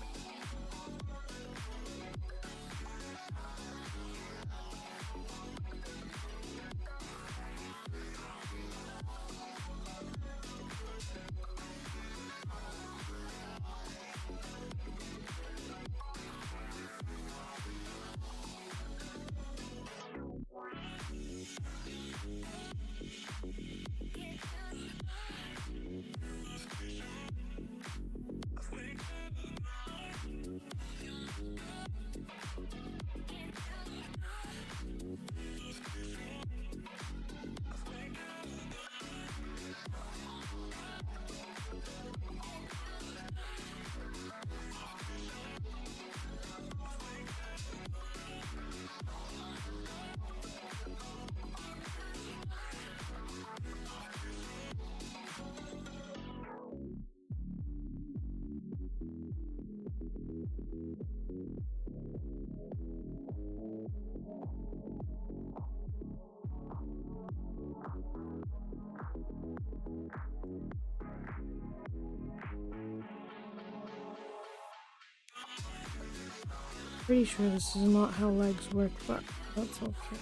Pretty sure this is not how legs work, but that's okay.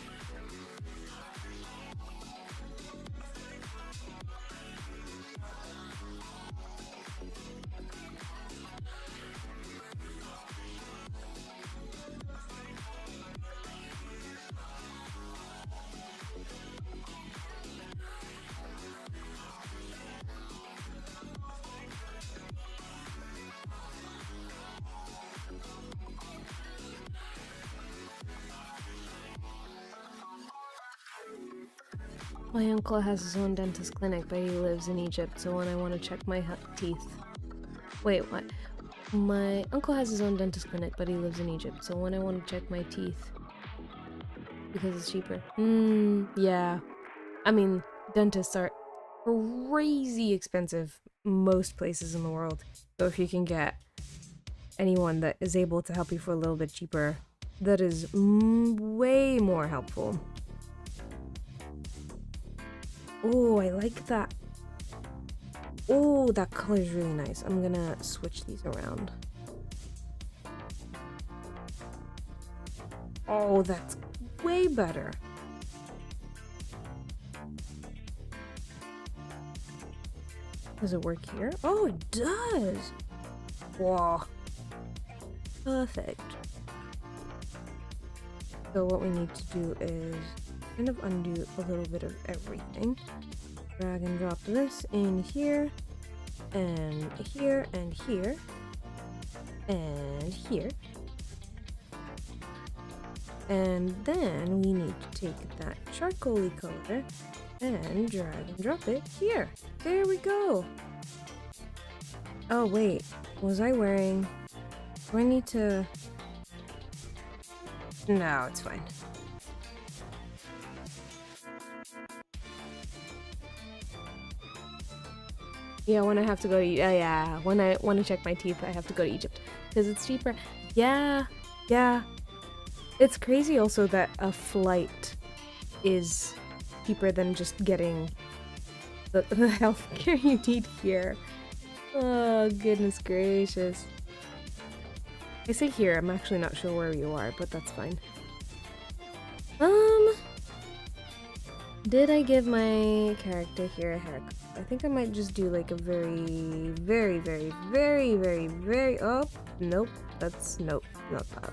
My uncle has his own dentist clinic, but he lives in Egypt, so when I want to check my teeth... Wait, what? My uncle has his own dentist clinic, but he lives in Egypt, so when I want to check my teeth... Because it's cheaper. Yeah. I mean, dentists are crazy expensive most places in the world. So if you can get anyone that is able to help you for a little bit cheaper, that is way more helpful. Oh, I like that. Oh, that color is really nice. I'm gonna switch these around. Oh, that's way better. Does it work here? Oh, it does. Wow. Perfect. So what we need to do is kind of undo a little bit of everything. Drag and drop this in here, and here, and here, and here. And then we need to take that charcoaly color and drag and drop it here. There we go. Oh wait, was I wearing... Do I need to... No, it's fine. Yeah, when I have to go to... yeah, when I want to check my teeth, I have to go to Egypt. Because it's cheaper. Yeah. It's crazy also that a flight is cheaper than just getting the healthcare you need here. Oh, goodness gracious. I say here, I'm actually not sure where you are, but that's fine. Did I give my character here a haircut? I think I might just do like a very, oh, nope, that's, nope, not that.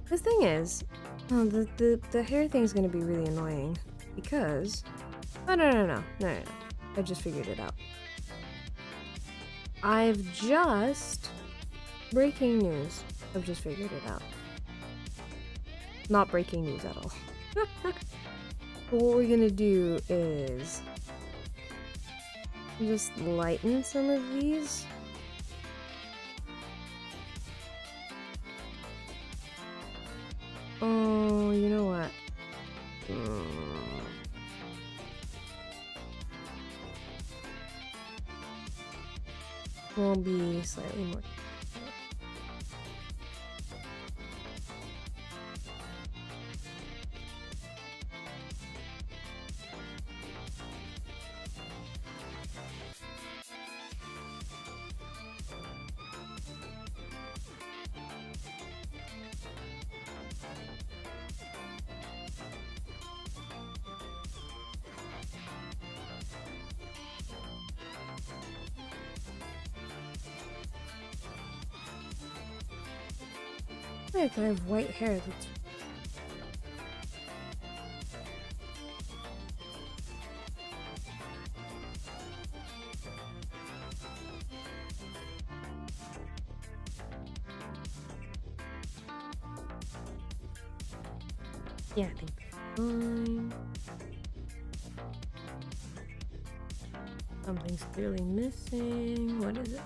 The thing is, the hair thing is gonna be really annoying because, oh, no, I just figured it out. I've just Breaking news. I've just figured it out. Not breaking news at all. But what we're gonna do is just lighten some of these. Oh, you know what? Will be slightly more. Heck, I have white hair. That's... Yeah, I think fine. Something's clearly missing. What is it?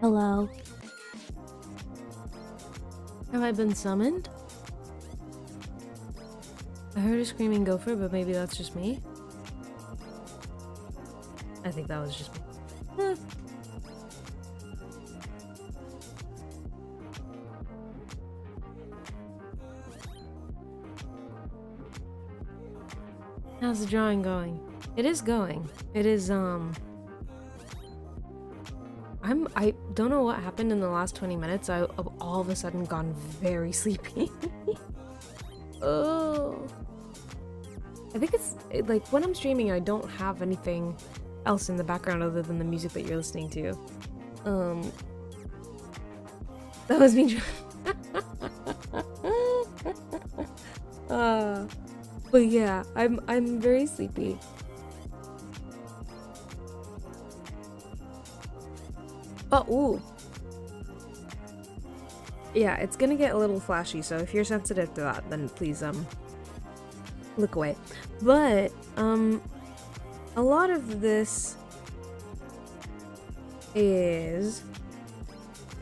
Hello. Have I been summoned? I heard a screaming gopher, but maybe that's just me. I think that was just me. How's the drawing going? It is going. It is, I don't know what happened in the last 20 minutes. I've all of a sudden gone very sleepy. Oh. I think it's, like, when I'm streaming, I don't have anything else in the background other than the music that you're listening to. That was me. But yeah, I'm very sleepy. Oh, ooh. Yeah, it's gonna get a little flashy, so if you're sensitive to that, then please, look away. But, a lot of this is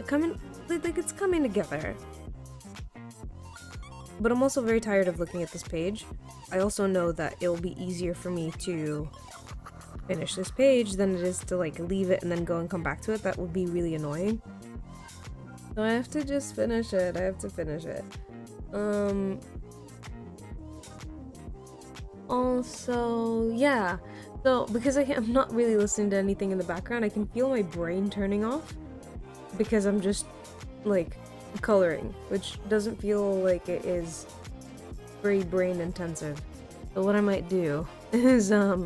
coming, like, it's coming together. But I'm also very tired of looking at this page. I also know that it'll be easier for me to finish this page than it is to, like, leave it and then go and come back to it. That would be really annoying. So I have to just finish it. I have to finish it. Also, yeah. So, because I'm not really listening to anything in the background, I can feel my brain turning off. Because I'm just, like, coloring, which doesn't feel like it is very brain intensive. So what I might do is, I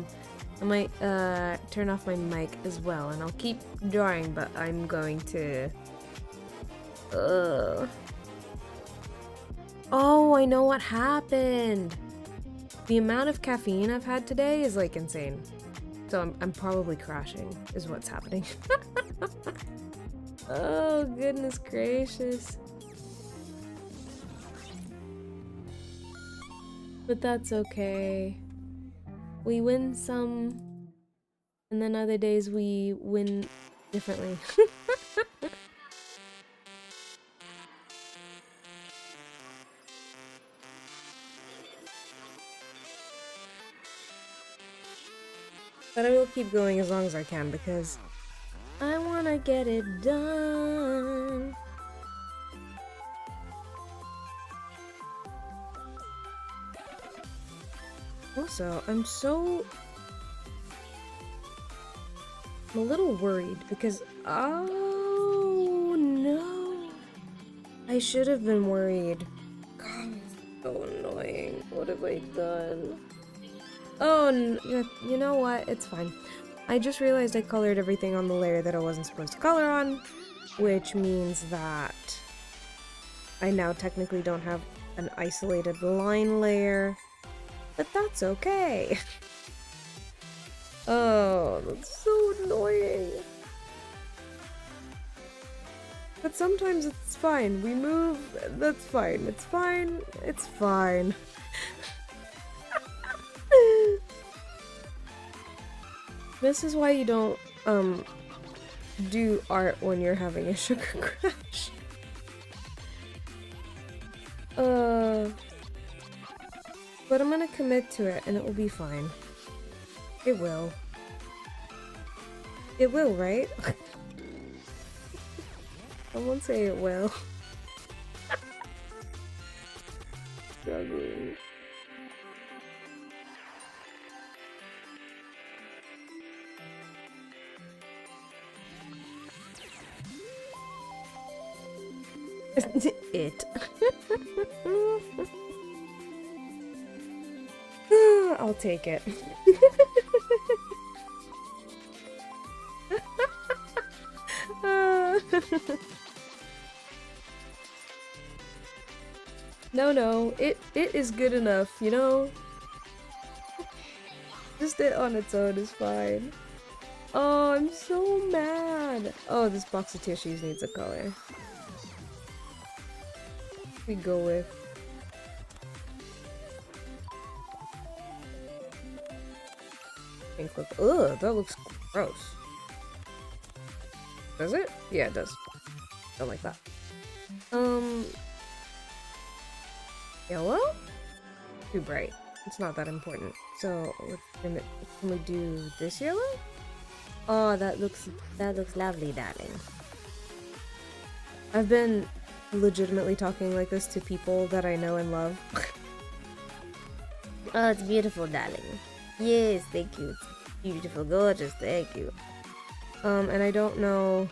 might turn off my mic as well, and I'll keep drawing, but I'm going to oh, I know what happened. The amount of caffeine I've had today is, like, insane. So I'm probably crashing is what's happening. Oh, goodness gracious. But that's okay. We win some, and then other days we win differently. But I will keep going as long as I can because I want to get it done. Also, I'm a little worried because, oh no, I should have been worried. God, it's so annoying. What have I done? Oh, you know what? It's fine. I just realized I colored everything on the layer that I wasn't supposed to color on, which means that I now technically don't have an isolated line layer, but that's okay. Oh, that's so annoying. But sometimes it's fine. We move, that's fine. It's fine. It's fine. This is why you don't, do art when you're having a sugar crash. But I'm gonna commit to it and it will be fine. It will. It will, right? Someone say it will. Struggling. It. I'll take it. No, it is good enough, you know? Just it on its own is fine. Oh, I'm so mad. Oh, this box of tissues needs a color. We go with Pink lip. Ugh, that looks gross. Does it? Yeah, it does. Don't like that. Yellow? Too bright. It's not that important. So can we do this yellow? Oh, that looks lovely, darling. I've been legitimately talking like this to people that I know and love. Oh, it's beautiful, darling. Yes, thank you. It's beautiful, gorgeous, thank you. And I don't know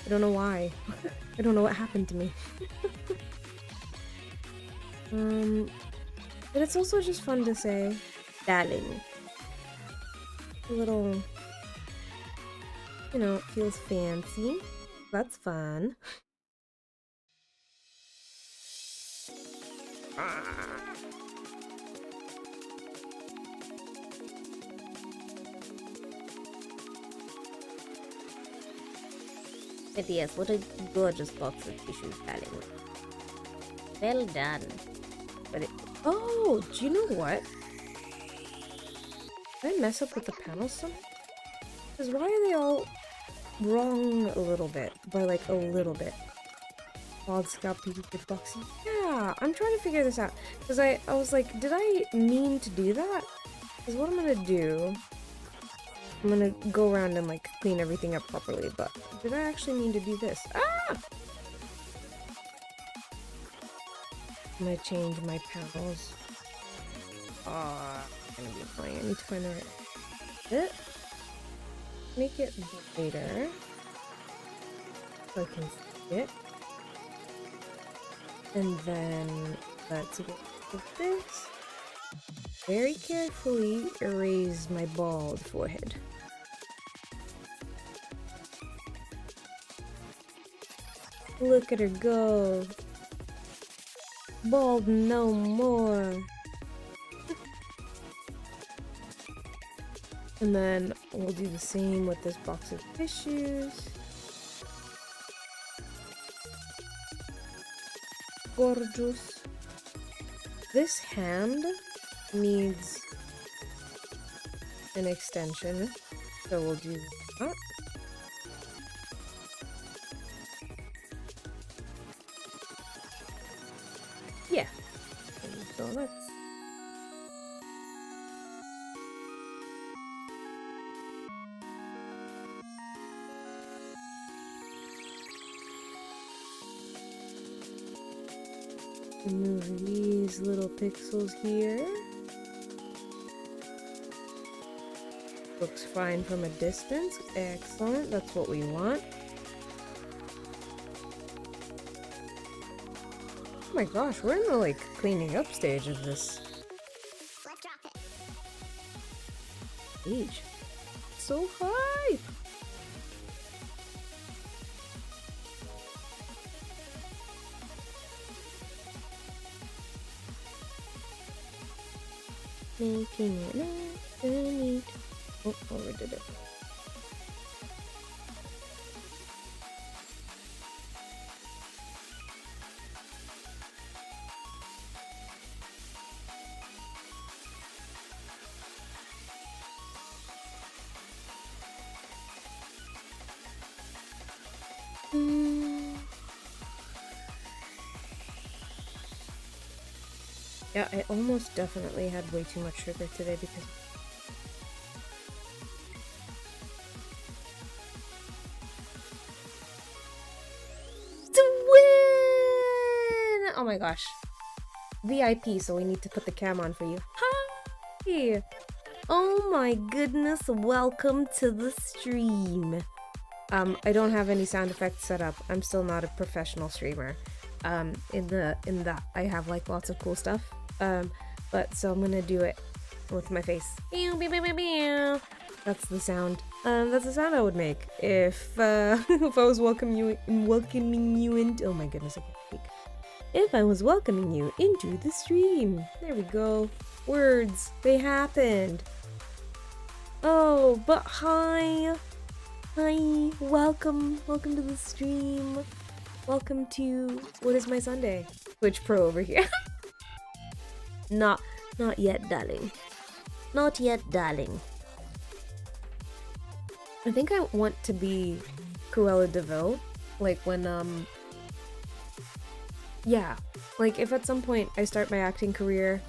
why. I don't know what happened to me. But it's also just fun to say, darling. A little, you know, it feels fancy. That's fun. But yes, what a gorgeous box of tissues, darling. Well done. But it... Oh, do you know what? Did I mess up with the panels somehow? Because why are they all wrong a little bit? By like a little bit. Wild scalp PP good boxy. Yeah, I'm trying to figure this out. Because I was like, did I mean to do that? Because what I'm gonna do... I'm gonna go around and like clean everything up properly, but did I actually mean to do this? Ah! I'm gonna change my panels. Ah, I'm gonna be fine. I need to find the right bit. Make it brighter so I can see it. And then let's go with this. Very carefully erase my bald forehead. Look at her go. Bald no more. And then we'll do the same with this box of tissues. Gorgeous. This hand needs an extension, so we'll do that. Yeah. So let's remove these little pixels here. Looks fine from a distance. Excellent. That's what we want. Oh my gosh, we're in the like cleaning up stage of this stage. So hype! Making it nice and neat. Oh, overdid it. Yeah, I almost definitely had way too much sugar today because to win! Oh my gosh. VIP, so we need to put the cam on for you. Hi! Oh my goodness, welcome to the stream. I don't have any sound effects set up. I'm still not a professional streamer. In that I have like lots of cool stuff. But so I'm gonna do it with my face. That's the sound. That's the sound I would make if if I was welcoming you into. Oh my goodness, I can't speak. If I was welcoming you into the stream. There we go. Words, they happened. Oh, but hi, welcome to the stream. Welcome to What Is My Sunday? Twitch Pro over here. Not yet, darling. Not yet, darling. I think I want to be Cruella de Vil. Like when, yeah. Like if at some point I start my acting career,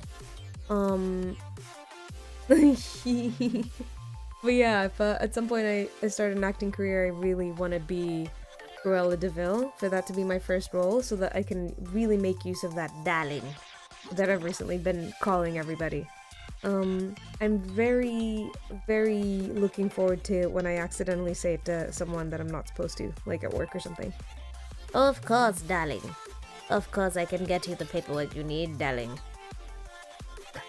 but yeah, if at some point I start an acting career, I really want to be Cruella de Vil, for that to be my first role, so that I can really make use of that darling that I've recently been calling everybody. I'm very, very looking forward to when I accidentally say it to someone that I'm not supposed to, like at work or something. Of course, darling. Of course I can get you the paperwork you need, darling.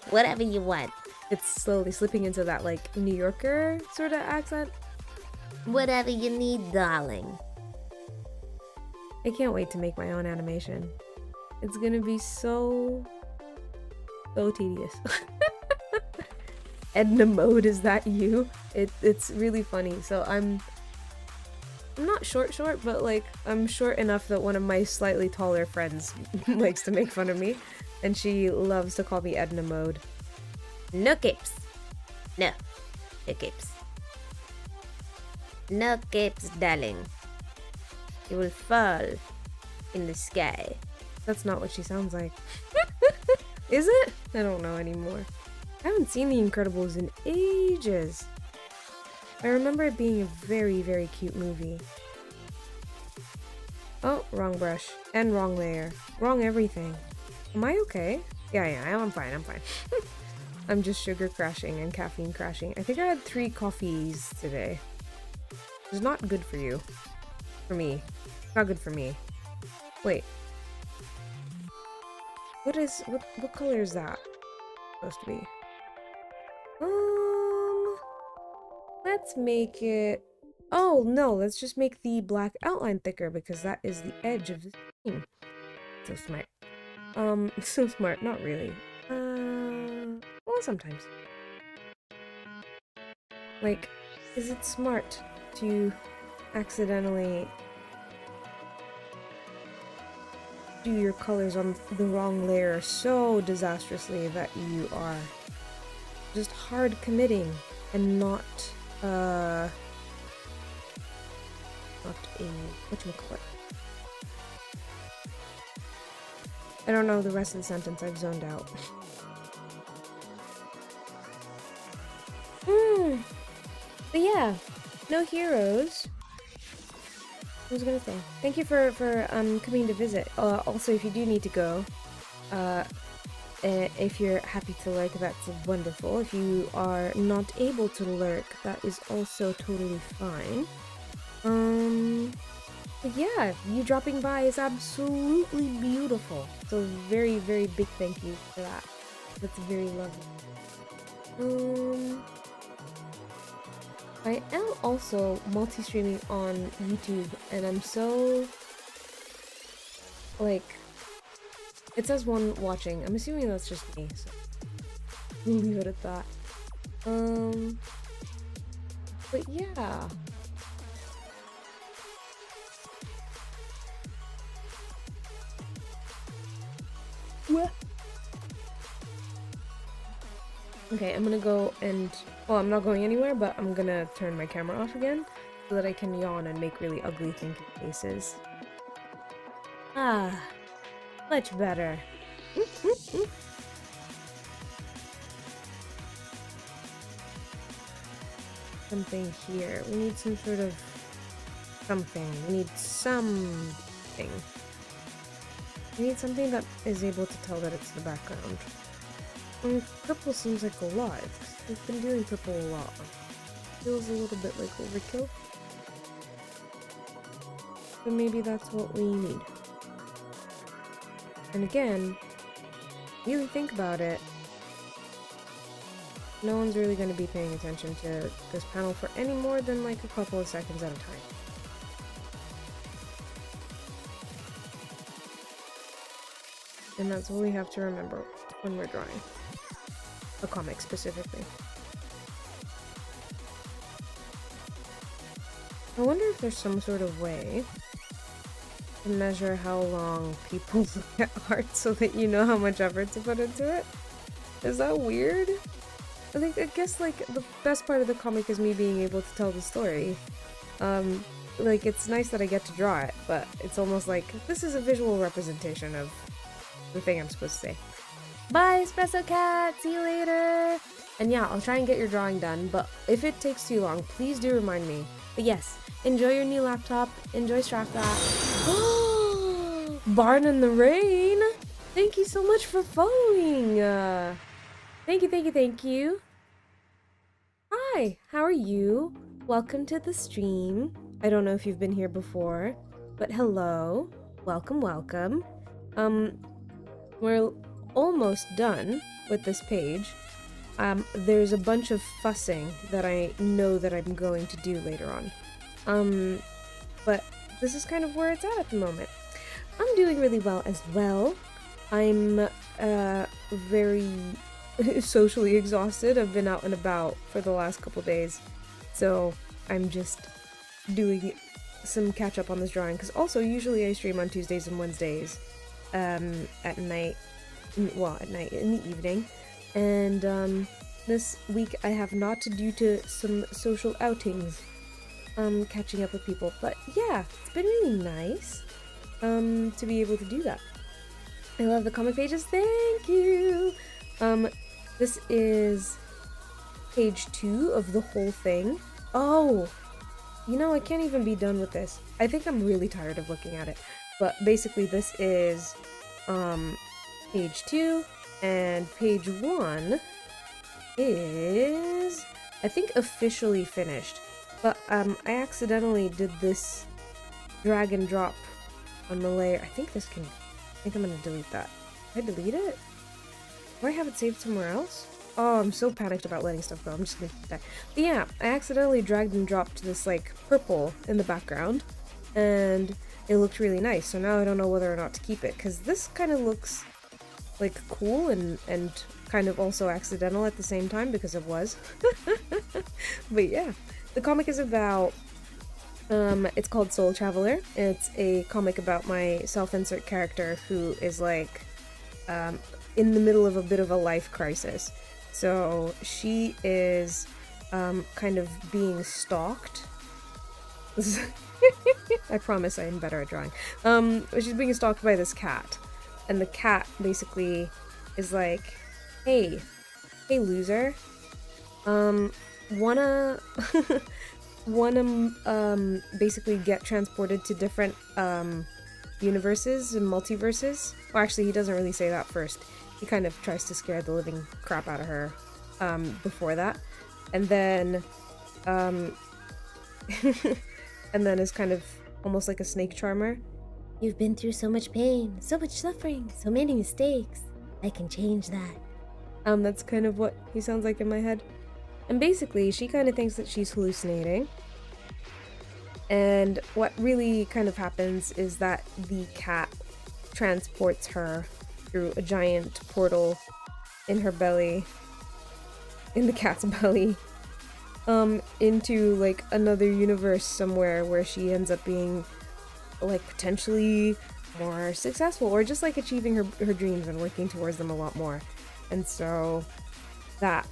Whatever you want. It's slowly slipping into that, like, New Yorker sort of accent. Whatever you need, darling. I can't wait to make my own animation. It's gonna be so tedious. Edna Mode, is that you? It's really funny. So I'm not short, but like I'm short enough that one of my slightly taller friends likes to make fun of me, and she loves to call me Edna Mode. No capes. No capes. No capes, darling. You will fall in the sky. That's not what she sounds like. Is it? I don't know anymore. I haven't seen The Incredibles in ages. I remember it being a very, very cute movie. Oh, wrong brush. And wrong layer. Wrong everything. Am I okay? Yeah, I'm fine. I'm just sugar crashing and caffeine crashing. I think I had 3 coffees today. It's not good for you. For me. Not good for me. Wait. What color is that supposed to be? Let's make it... Oh, no, let's just make the black outline thicker because that is the edge of the screen. So smart. So smart, not really. Well, sometimes. Like, is it smart to accidentally do your colors on the wrong layer so disastrously that you are just hard committing and not a whatchamacallit. I don't know the rest of the sentence, I've zoned out. But yeah, no heroes. What was I gonna say? Thank you for coming to visit. Also, if you do need to go, if you're happy to lurk, that's wonderful. If you are not able to lurk, that is also totally fine. But yeah, you dropping by is absolutely beautiful. So very, very big thank you for that. That's very lovely. I am also multi-streaming on YouTube, and I'm so, like, it says one watching. I'm assuming that's just me, so we'll leave it at that. But yeah. What? Okay, I'm gonna go and... Well, I'm not going anywhere, but I'm gonna turn my camera off again so that I can yawn and make really ugly thinking faces. Ah, much better. Something here. We need some sort of something. We need something. We need something that is able to tell that it's the background. Purple seems like a lot. We've been doing purple a lot. Feels a little bit like overkill. But maybe that's what we need. And again, really think about it. No one's really going to be paying attention to this panel for any more than like a couple of seconds at a time. And that's what we have to remember when we're drawing. A comic specifically. I wonder if there's some sort of way to measure how long people look at art so that you know how much effort to put into it. Is that weird? I guess like the best part of the comic is me being able to tell the story. Like it's nice that I get to draw it, but it's almost like this is a visual representation of the thing I'm supposed to say. Bye, Espresso Cat! See you later! And yeah, I'll try and get your drawing done, but if it takes too long, please do remind me. But yes, enjoy your new laptop, enjoy Strathcraft. Barn in the Rain! Thank you so much for following! Thank you. Hi, how are you? Welcome to the stream. I don't know if you've been here before, but hello. Welcome. We're almost done with this page. There's a bunch of fussing that I know that I'm going to do later on. But this is kind of where it's at the moment. I'm doing really well as well. I'm very socially exhausted. I've been out and about for the last couple days, so I'm just doing some catch up on this drawing, because also usually I stream on Tuesdays and Wednesdays at night, in the evening, and this week I have not due to some social outings, catching up with people, but yeah, it's been really nice to be able to do that. I love the comic pages, thank you! This is page 2 of the whole thing. Oh! You know, I can't even be done with this. I think I'm really tired of looking at it. But basically this is page 2, and page 1 is, I think, officially finished. But I accidentally did this drag and drop on the layer. I think I'm gonna delete that. Did I delete it? Do I have it saved somewhere else? Oh, I'm so panicked about letting stuff go. I'm just gonna die. But yeah, I accidentally dragged and dropped this like purple in the background, and it looked really nice. So now I don't know whether or not to keep it, because this kind of looks like cool and kind of also accidental at the same time, because it was. But yeah, the comic is about it's called Soul Traveler. It's a comic about my self-insert character who is like in the middle of a bit of a life crisis. So she is kind of being stalked. I promise I am better at drawing. She's being stalked by this cat, and the cat basically is like, hey loser, wanna basically get transported to different universes and multiverses. Well, actually, he doesn't really say that first. He kind of tries to scare the living crap out of her before that, and then and then is kind of almost like a snake charmer. You've been through so much pain, so much suffering, so many mistakes. I can change that. That's kind of what he sounds like in my head. And basically, she kind of thinks that she's hallucinating. And what really kind of happens is that the cat transports her through a giant portal in her belly, in the cat's belly, into like another universe somewhere where she ends up being like potentially more successful, or just like achieving her dreams and working towards them a lot more. And so that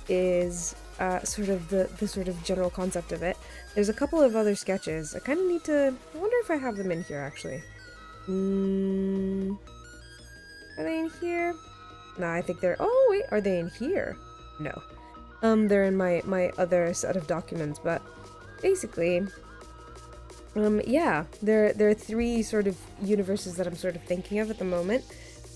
is sort of the sort of general concept of it. There's a couple of other sketches. I kind of need to, I wonder if I have them in here actually. Are they in here? No, I think they're, oh wait, are they in here? No. They're in my other set of documents, but basically, yeah, there are 3 sort of universes that I'm sort of thinking of at the moment,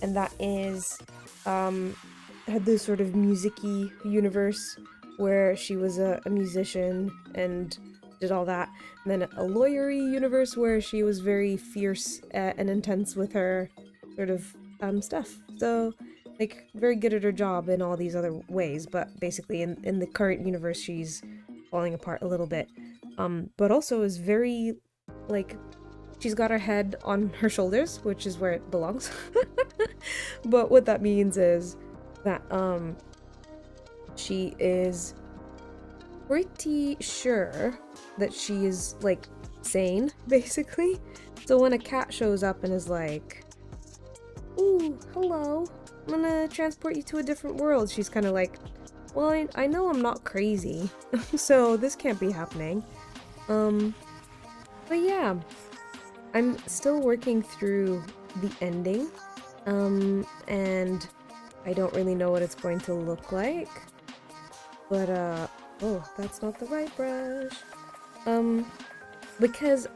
and that is, the sort of music-y universe where she was a musician and did all that, and then a lawyer-y universe where she was very fierce and intense with her sort of stuff. So, like, very good at her job in all these other ways, but basically in the current universe she's falling apart a little bit. But also is very, like, she's got her head on her shoulders, which is where it belongs. But what that means is that she is pretty sure that she is like sane, basically. So when a cat shows up and is like, ooh, hello, I'm gonna transport you to a different world, she's kind of like, Well, I know I'm not crazy, so this can't be happening. But yeah, I'm still working through the ending, and I don't really know what it's going to look like. But, oh, that's not the right brush. Because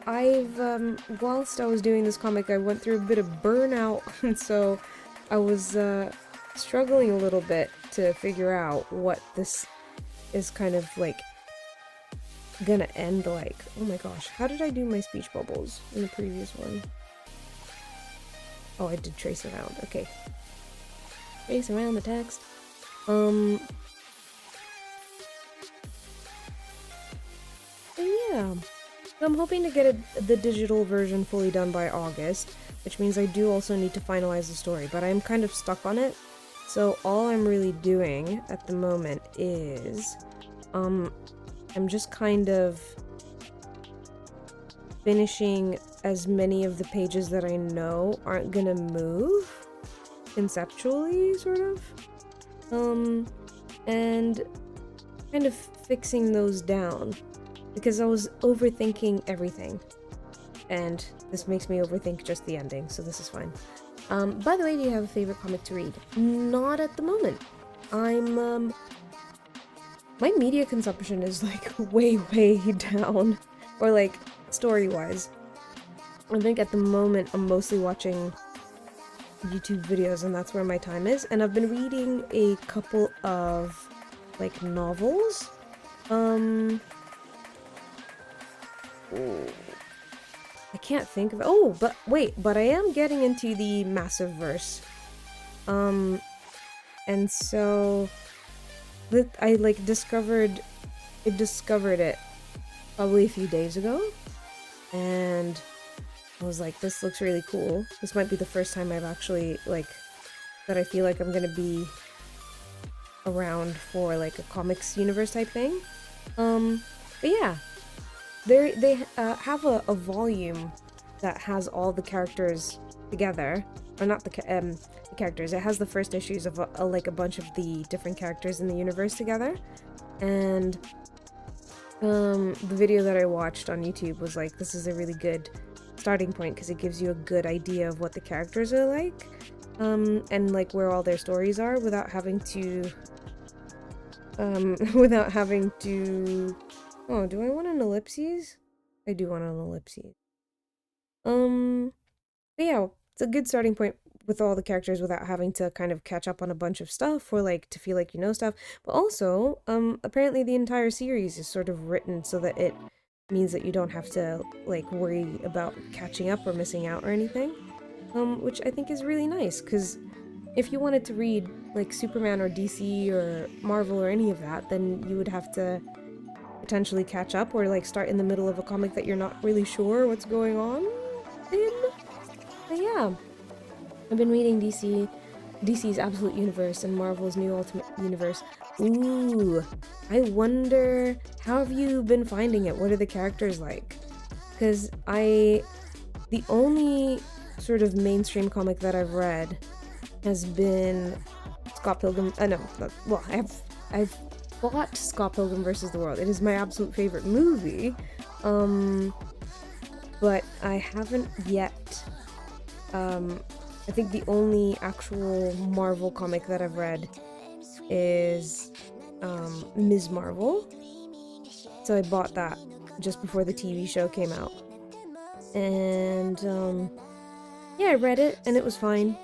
whilst I was doing this comic, I went through a bit of burnout, and so I was, struggling a little bit to figure out what this is kind of, like, gonna end like. Oh my gosh, how did I do my speech bubbles in the previous one? Oh, I did trace around, okay. Trace around the text. But yeah. So I'm hoping to get the digital version fully done by August, which means I do also need to finalize the story, but I'm kind of stuck on it. So all I'm really doing at the moment is, I'm just kind of finishing as many of the pages that I know aren't gonna move conceptually, sort of. And kind of fixing those down because I was overthinking everything. And this makes me overthink just the ending, so this is fine. By the way, do you have a favorite comic to read? Not at the moment. My media consumption is like way down, or like story-wise. I think at the moment I'm mostly watching YouTube videos and that's where my time is, and I've been reading a couple of like novels. I can't think of but I am getting into the massive verse. And so I like discovered it probably a few days ago, and I was like, this looks really cool. This might be the first time I've actually like that I feel like I'm gonna be around for like a comics universe type thing. But yeah, they have a volume that has all the characters together, or not the characters. It has the first issues of like a bunch of the different characters in the universe together, and the video that I watched on YouTube was like, this is a really good starting point because it gives you a good idea of what the characters are like, and like where all their stories are without having to oh, do I want an ellipses? I do want an ellipses. But yeah, it's a good starting point with all the characters without having to kind of catch up on a bunch of stuff or like to feel like you know stuff. But also, apparently the entire series is sort of written so that it means that you don't have to like worry about catching up or missing out or anything. Which I think is really nice, because if you wanted to read like Superman or DC or Marvel or any of that, then you would have to potentially catch up or like start in the middle of a comic that you're not really sure what's going on in. But yeah, I've been reading DC's Absolute Universe and Marvel's New Ultimate Universe. Ooh, I wonder, how have you been finding it? What are the characters like? Because the only sort of mainstream comic that I've read has been Scott Pilgrim. I've bought Scott Pilgrim vs. the World. It is my absolute favorite movie, but I haven't yet. I think the only actual Marvel comic that I've read is Ms. Marvel. So I bought that just before the TV show came out. And yeah, I read it and it was fine.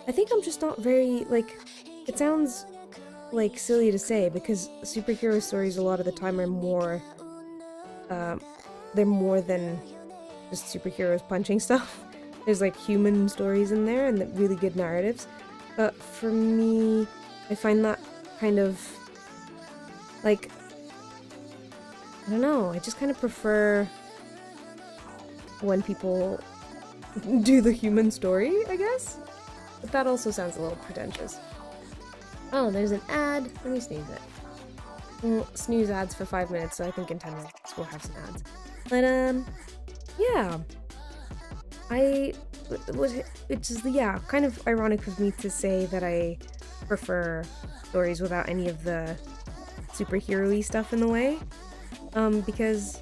I think I'm just not very, like, it sounds like silly to say because superhero stories a lot of the time are more, they're more than just superheroes punching stuff. There's like human stories in there and really good narratives. But for me, I find that kind of like, I don't know, I just kind of prefer when people do the human story, I guess. But that also sounds a little pretentious. Oh, there's an ad. Let me sneeze it. We'll snooze ads for 5 minutes, so I think in 10 minutes we'll have some ads. But, yeah. Which is, yeah, kind of ironic of me to say that I prefer stories without any of the superhero-y stuff in the way, because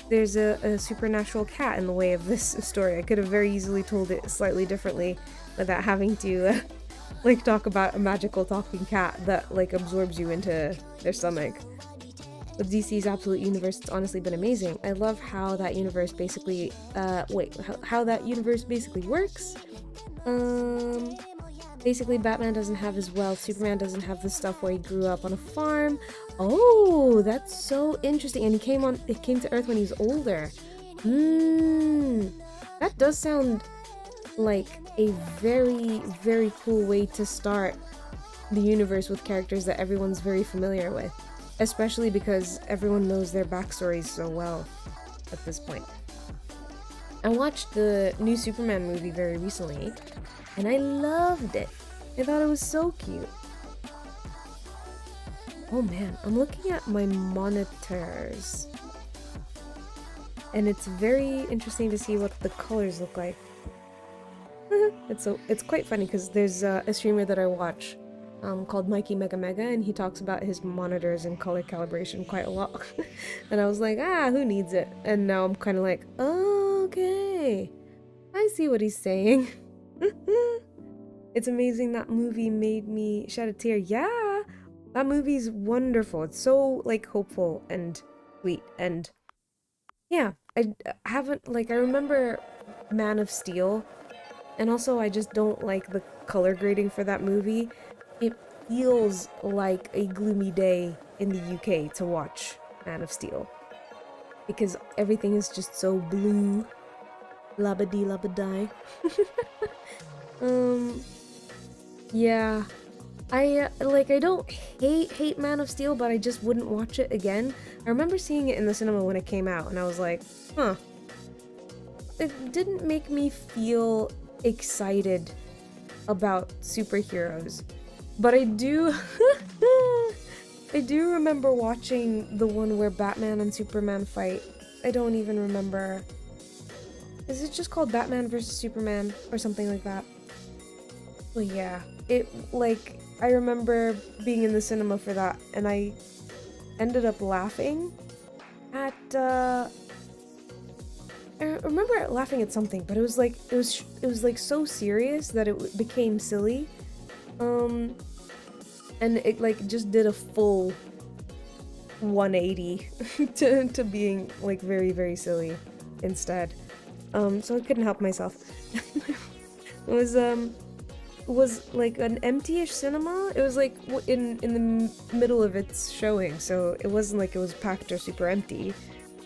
there's a supernatural cat in the way of this story. I could have very easily told it slightly differently without having to like talk about a magical talking cat that like absorbs you into their stomach. With DC's Absolute Universe, it's honestly been amazing. I love how that universe basically how that universe basically works. Basically Batman doesn't have his wealth, Superman doesn't have the stuff where he grew up on a farm. Oh, that's so interesting. And he came to Earth when he was older. That does sound like a very, very cool way to start the universe with characters that everyone's very familiar with. Especially because everyone knows their backstories so well at this point. I watched the new Superman movie very recently, and I loved it. I thought it was so cute. Oh man, I'm looking at my monitors. And it's very interesting to see what the colors look like. It's quite funny because there's a streamer that I watch called Mikey Mega Mega, and he talks about his monitors and color calibration quite a lot. And I was like, who needs it? And now I'm kind of like, oh, okay, I see what he's saying. It's amazing that movie made me shed a tear. Yeah, that movie's wonderful. It's so like hopeful and sweet, and yeah, I remember Man of Steel, and also I just don't like the color grading for that movie. It feels like a gloomy day in the UK to watch Man of Steel, because everything is just so blue. Labba-dee labba-die. Yeah. I don't hate Man of Steel, but I just wouldn't watch it again. I remember seeing it in the cinema when it came out, and I was like, huh. It didn't make me feel excited about superheroes. But I do I do remember watching the one where Batman and Superman fight. I don't even remember. Is it just called Batman vs. Superman or something like that? Well, yeah. I remember being in the cinema for that, and I ended up laughing at I remember laughing at something, but it was like so serious that it became silly. And it like just did a full 180 to being like very, very silly instead. So I couldn't help myself. It was like an empty-ish cinema. It was like in the middle of its showing, so it wasn't like it was packed or super empty.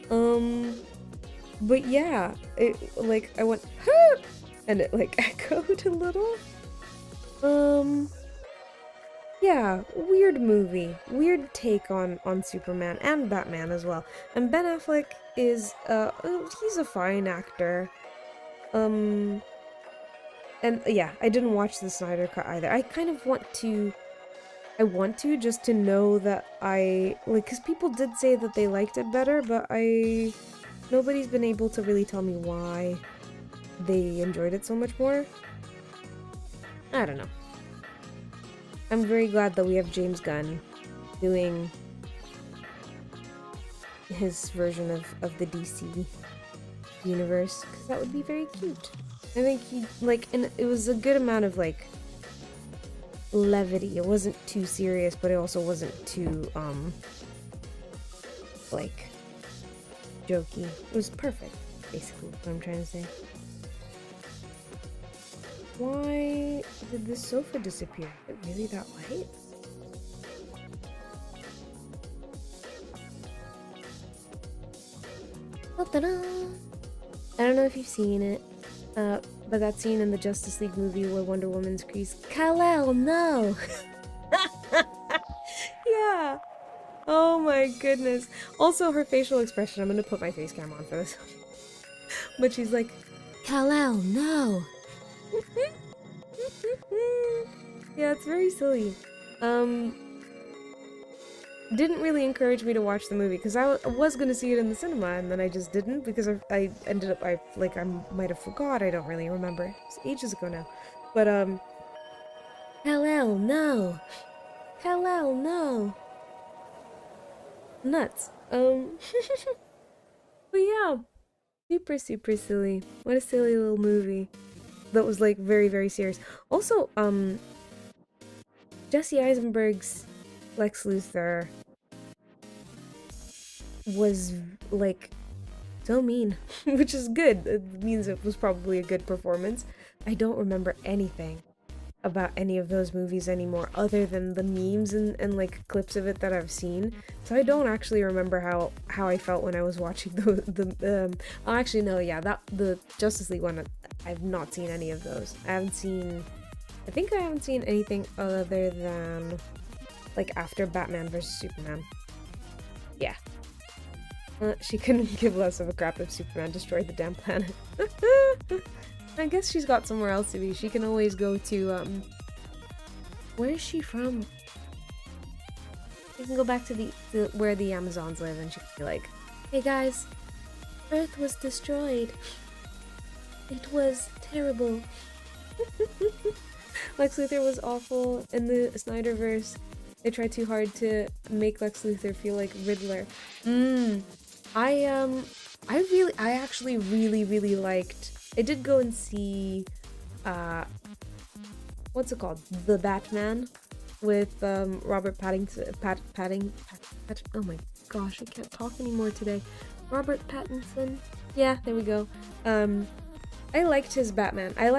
But yeah, it like I went huh! And it like echoed a little. Yeah, weird movie. Weird take on Superman and Batman as well. And Ben Affleck is he's a fine actor. And yeah, I didn't watch the Snyder Cut either. I kind of want to just to know that cuz people did say that they liked it better, but nobody's been able to really tell me why they enjoyed it so much more. I don't know. I'm very glad that we have James Gunn doing his version of the DC universe, because that would be very cute. I think and it was a good amount of levity. It wasn't too serious, but it also wasn't too jokey. It was perfect, basically, what I'm trying to say. Why did this sofa disappear? Is it really that light? Ta-da! I don't know if you've seen it, but that scene in the Justice League movie where Wonder Woman screams, "Kal-El, no!" Yeah! Oh my goodness. Also, her facial expression, I'm gonna put my face cam on for this. But she's like, "Kal-El, no!" Yeah, it's very silly. Didn't really encourage me to watch the movie, because I was gonna see it in the cinema, and then I just didn't, because I ended up, I might have forgot, I don't really remember. It's ages ago now. But, Kal-El, no! Kal-El, no! Nuts. But yeah, super, super silly. What a silly little movie. That was like very, very serious. Also, Jesse Eisenberg's Lex Luthor was like so mean, which is good. It means it was probably a good performance. I don't remember anything about any of those movies anymore other than the memes and like clips of it that I've seen. So I don't actually remember how I felt when I was watching oh, actually no, yeah, the Justice League one, I've not seen any of those. I think I haven't seen anything other than like after Batman vs Superman. Yeah. She couldn't give less of a crap if Superman destroyed the damn planet. I guess she's got somewhere else to be. She can always go to, where is she from? She can go back to where the Amazons live and she can be like, hey guys, Earth was destroyed. It was terrible. Lex Luthor was awful in the Snyderverse. They tried too hard to make Lex Luthor feel like Riddler. I actually really liked. I did go and see, what's it called? The Batman with Robert Pattinson. Oh my gosh, I can't talk anymore today. Robert Pattinson. Yeah, there we go. I liked his Batman. I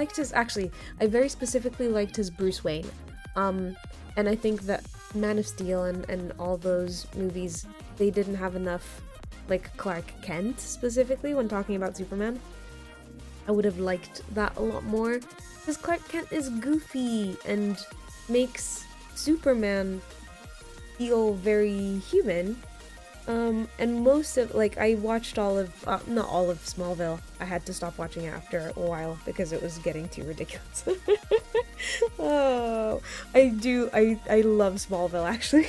very specifically liked his Bruce Wayne. And I think that Man of Steel and all those movies, they didn't have enough, like, Clark Kent specifically when talking about Superman. I would have liked that a lot more, because Clark Kent is goofy and makes Superman feel very human. And most of, like, I watched all of, not all of Smallville. I had to stop watching it after a while because it was getting too ridiculous. Oh, I love Smallville, actually.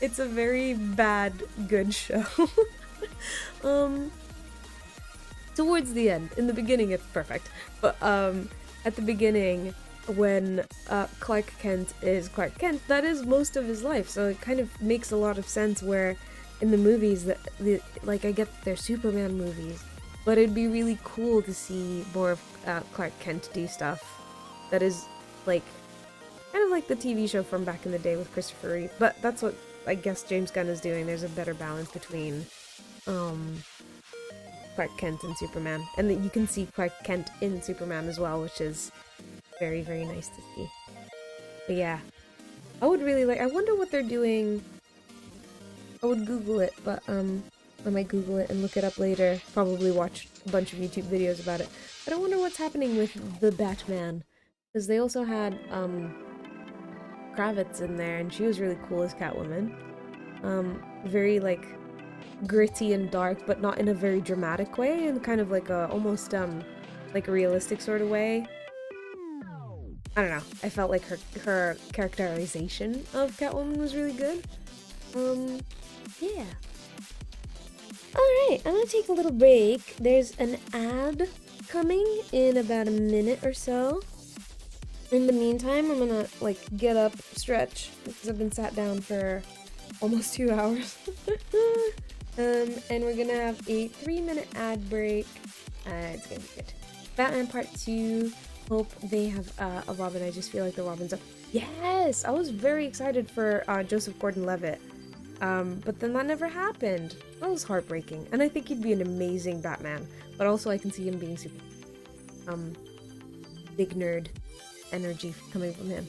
It's a very bad, good show. Towards the end. In the beginning, it's perfect. But, at the beginning, when Clark Kent is Clark Kent, that is most of his life, so it kind of makes a lot of sense where in the movies, like, I get their Superman movies, but it'd be really cool to see more of Clark Kent do stuff that is, like, kind of like the TV show from back in the day with Christopher Reeve, but that's what I guess James Gunn is doing. There's a better balance between Clark Kent and Superman, and that you can see Clark Kent in Superman as well, which is very, very nice to see. But yeah, I would really like, I wonder what they're doing. I would Google it, but I might Google it and look it up later, probably watch a bunch of YouTube videos about it. But I wonder what's happening with the Batman, because they also had Kravitz in there, and she was really cool as Catwoman. Very, like, gritty and dark, but not in a very dramatic way, and kind of like a almost like a realistic sort of way. I don't know. I felt like her characterization of Catwoman was really good. Yeah. Alright, I'm gonna take a little break. There's an ad coming in about a minute or so. In the meantime, I'm gonna, like, get up, stretch, because I've been sat down for almost 2 hours. And we're gonna have a 3-minute ad break. It's gonna be good. Batman Part 2. Hope they have a Robin. I just feel like the Robin's up. Yes! I was very excited for Joseph Gordon-Levitt. But then that never happened. That was heartbreaking. And I think he'd be an amazing Batman. But also I can see him being super big nerd energy coming from him.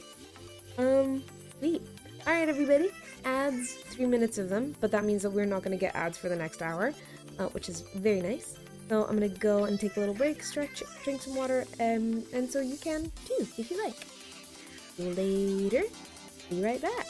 Sweet. Alright, everybody. Ads, 3 minutes of them, but that means that we're not going to get ads for the next hour, which is very nice. So I'm going to go and take a little break, stretch, drink some water, and so you can too, if you like. Later. Be right back.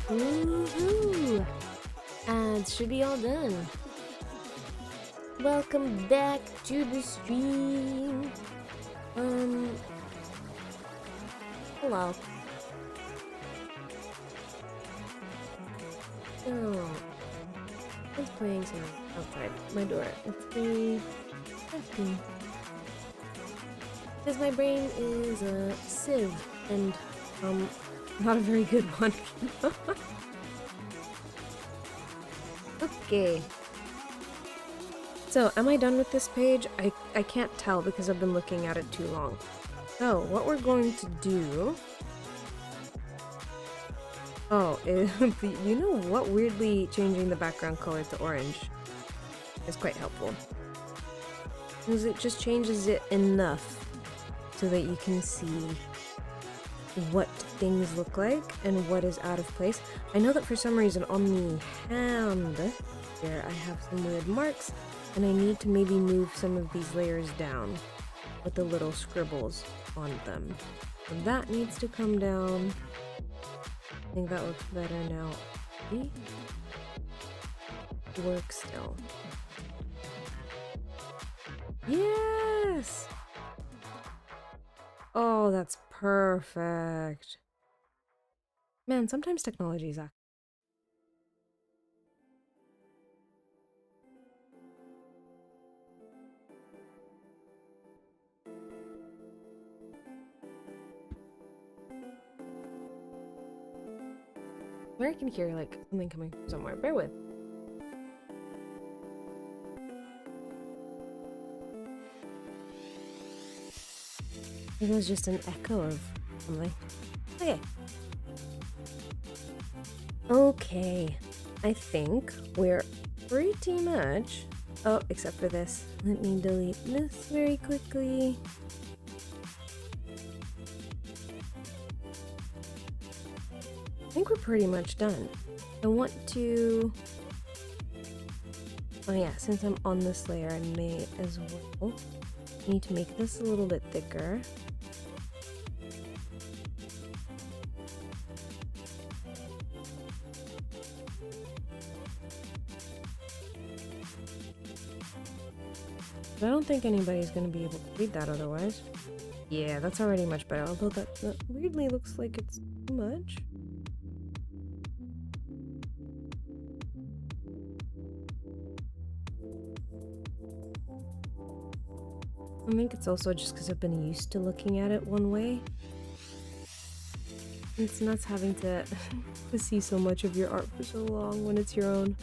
Woohoo! Ads should be all done. Welcome back to the stream. Hello. Oh, I was playing some outside my door. It's 3:15. Because my brain is a sieve, and not a very good one. Okay. So, am I done with this page? I can't tell because I've been looking at it too long. So, what we're going to do... Oh, you know what? Weirdly changing the background color to orange is quite helpful. Because it just changes it enough so that you can see what things look like and what is out of place. I know that for some reason on the hand here I have some weird marks, and I need to maybe move some of these layers down with the little scribbles on them. So that needs to come down. I think that looks better now. See? Work still. Yes! Oh, that's perfect. Man, sometimes technology is where I can hear like something coming from somewhere. Bear with. It was just an echo of something. Okay. Okay. I think we're pretty much... Oh, except for this. Let me delete this very quickly. I think we're pretty much done. I want to... Oh yeah, since I'm on this layer, I may as well need to make this a little bit thicker. But I don't think anybody's going to be able to read that otherwise. Yeah, that's already much better, although that weirdly looks like it's too much. I think it's also just because I've been used to looking at it one way. It's nuts having to see so much of your art for so long when it's your own.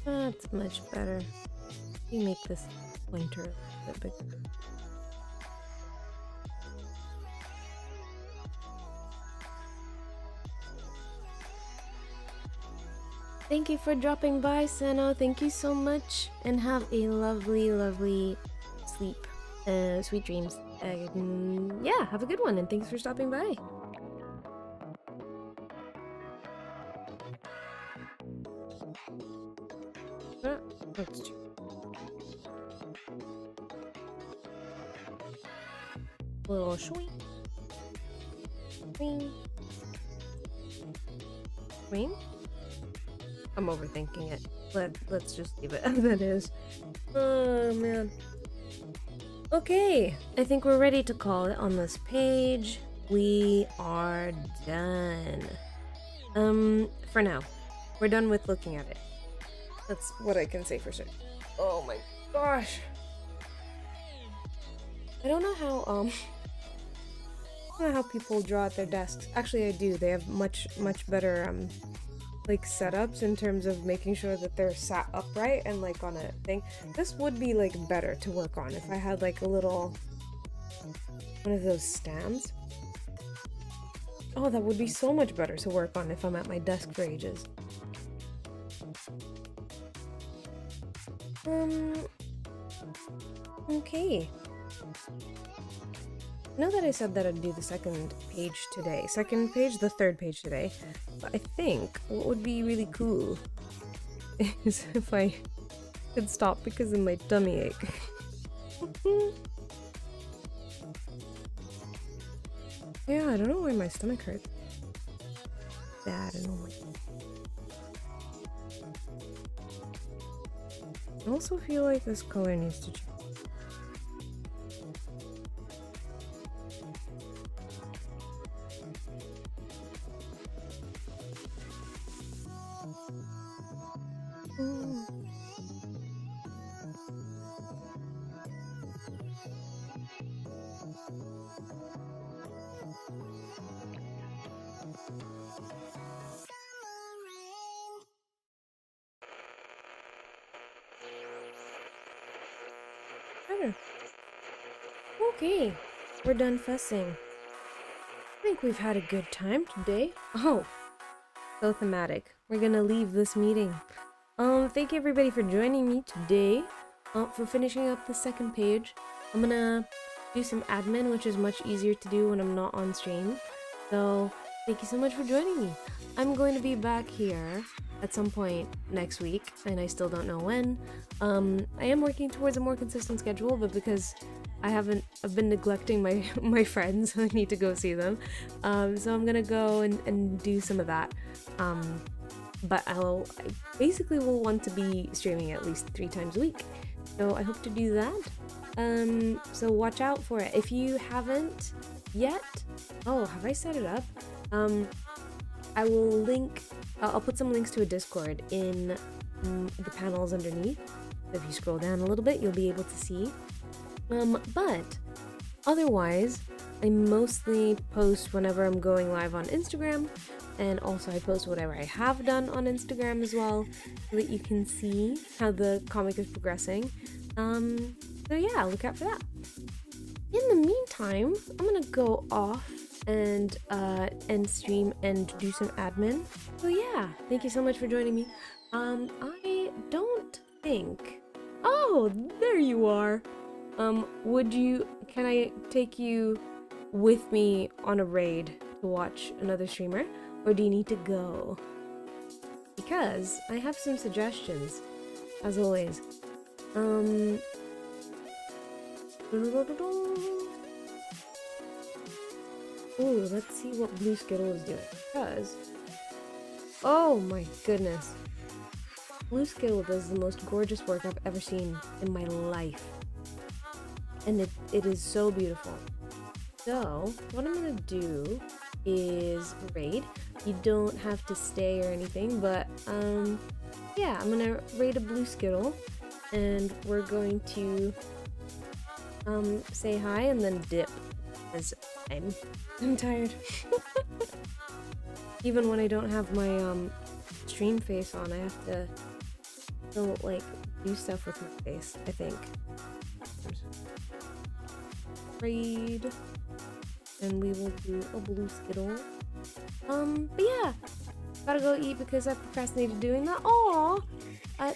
That's much better. You make this pointer a bit bigger. Thank you for dropping by, Sano. Thank you so much, and have a lovely, lovely sleep. Sweet dreams. Yeah, have a good one, and thanks for stopping by. That's true. Little swing. Swing. Swing. I'm overthinking it. Let's just leave it as it is. Oh man. Okay, I think we're ready to call it on this page. We are done. For now. We're done with looking at it. That's what I can say for certain. Oh my gosh. I don't know how, I don't know how people draw at their desks. Actually, I do. They have much better, like, setups in terms of making sure that they're sat upright and, like, on a thing. This would be, like, better to work on if I had, like, a little, one of those stands. Oh, that would be so much better to work on if I'm at my desk for ages. Okay. I know that I said that I'd do the second page, the third page today, but I think what would be really cool is if I could stop because of my tummy ache. Yeah, I don't know why my stomach hurts. Bad and all. I also feel like this color needs to change. Okay, we're done fussing. I think we've had a good time today. Oh, so thematic. We're gonna leave this meeting. Thank you everybody for joining me today. For finishing up the second page. I'm gonna do some admin, which is much easier to do when I'm not on stream. So, thank you so much for joining me. I'm going to be back here at some point next week, and I still don't know when. I am working towards a more consistent schedule, but because I've been neglecting my friends, I need to go see them. So I'm gonna go and do some of that. But I basically will want to be streaming at least 3 times a week. So I hope to do that. So watch out for it. If you haven't yet, oh, have I set it up? I will link, I'll put some links to a Discord in the panels underneath. So if you scroll down a little bit, you'll be able to see. But otherwise, I mostly post whenever I'm going live on Instagram, and also I post whatever I have done on Instagram as well, so that you can see how the comic is progressing. So yeah, look out for that. In the meantime, I'm gonna go off and end stream and do some admin. So yeah, thank you so much for joining me. I don't think. Oh, there you are. Can I take you with me on a raid to watch another streamer, or do you need to go? Because I have some suggestions, as always. Ooh, let's see what Blue Skittle is doing, because, oh my goodness, Blue Skittle does the most gorgeous work I've ever seen in my life. And it is so beautiful. So, what I'm gonna do is raid. You don't have to stay or anything, but yeah, I'm gonna raid a Blue Skittle, and we're going to say hi and then dip, because I'm tired. Even when I don't have my stream face on, I have to still like do stuff with my face, I think. Raid, and we will do a Blue Skittle. But yeah, gotta go eat because I procrastinated doing that. Aww!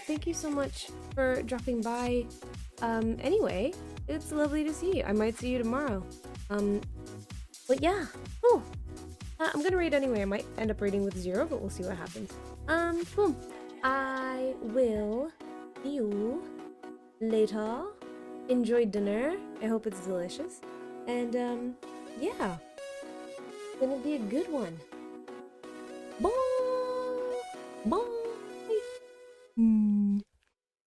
Thank you so much for dropping by. Anyway, it's lovely to see you. I might see you tomorrow. But yeah, cool. I'm gonna raid anyway. I might end up raiding with 0, but we'll see what happens. Cool. I will see you later. Enjoy dinner. I hope it's delicious. And, yeah. It's gonna be a good one.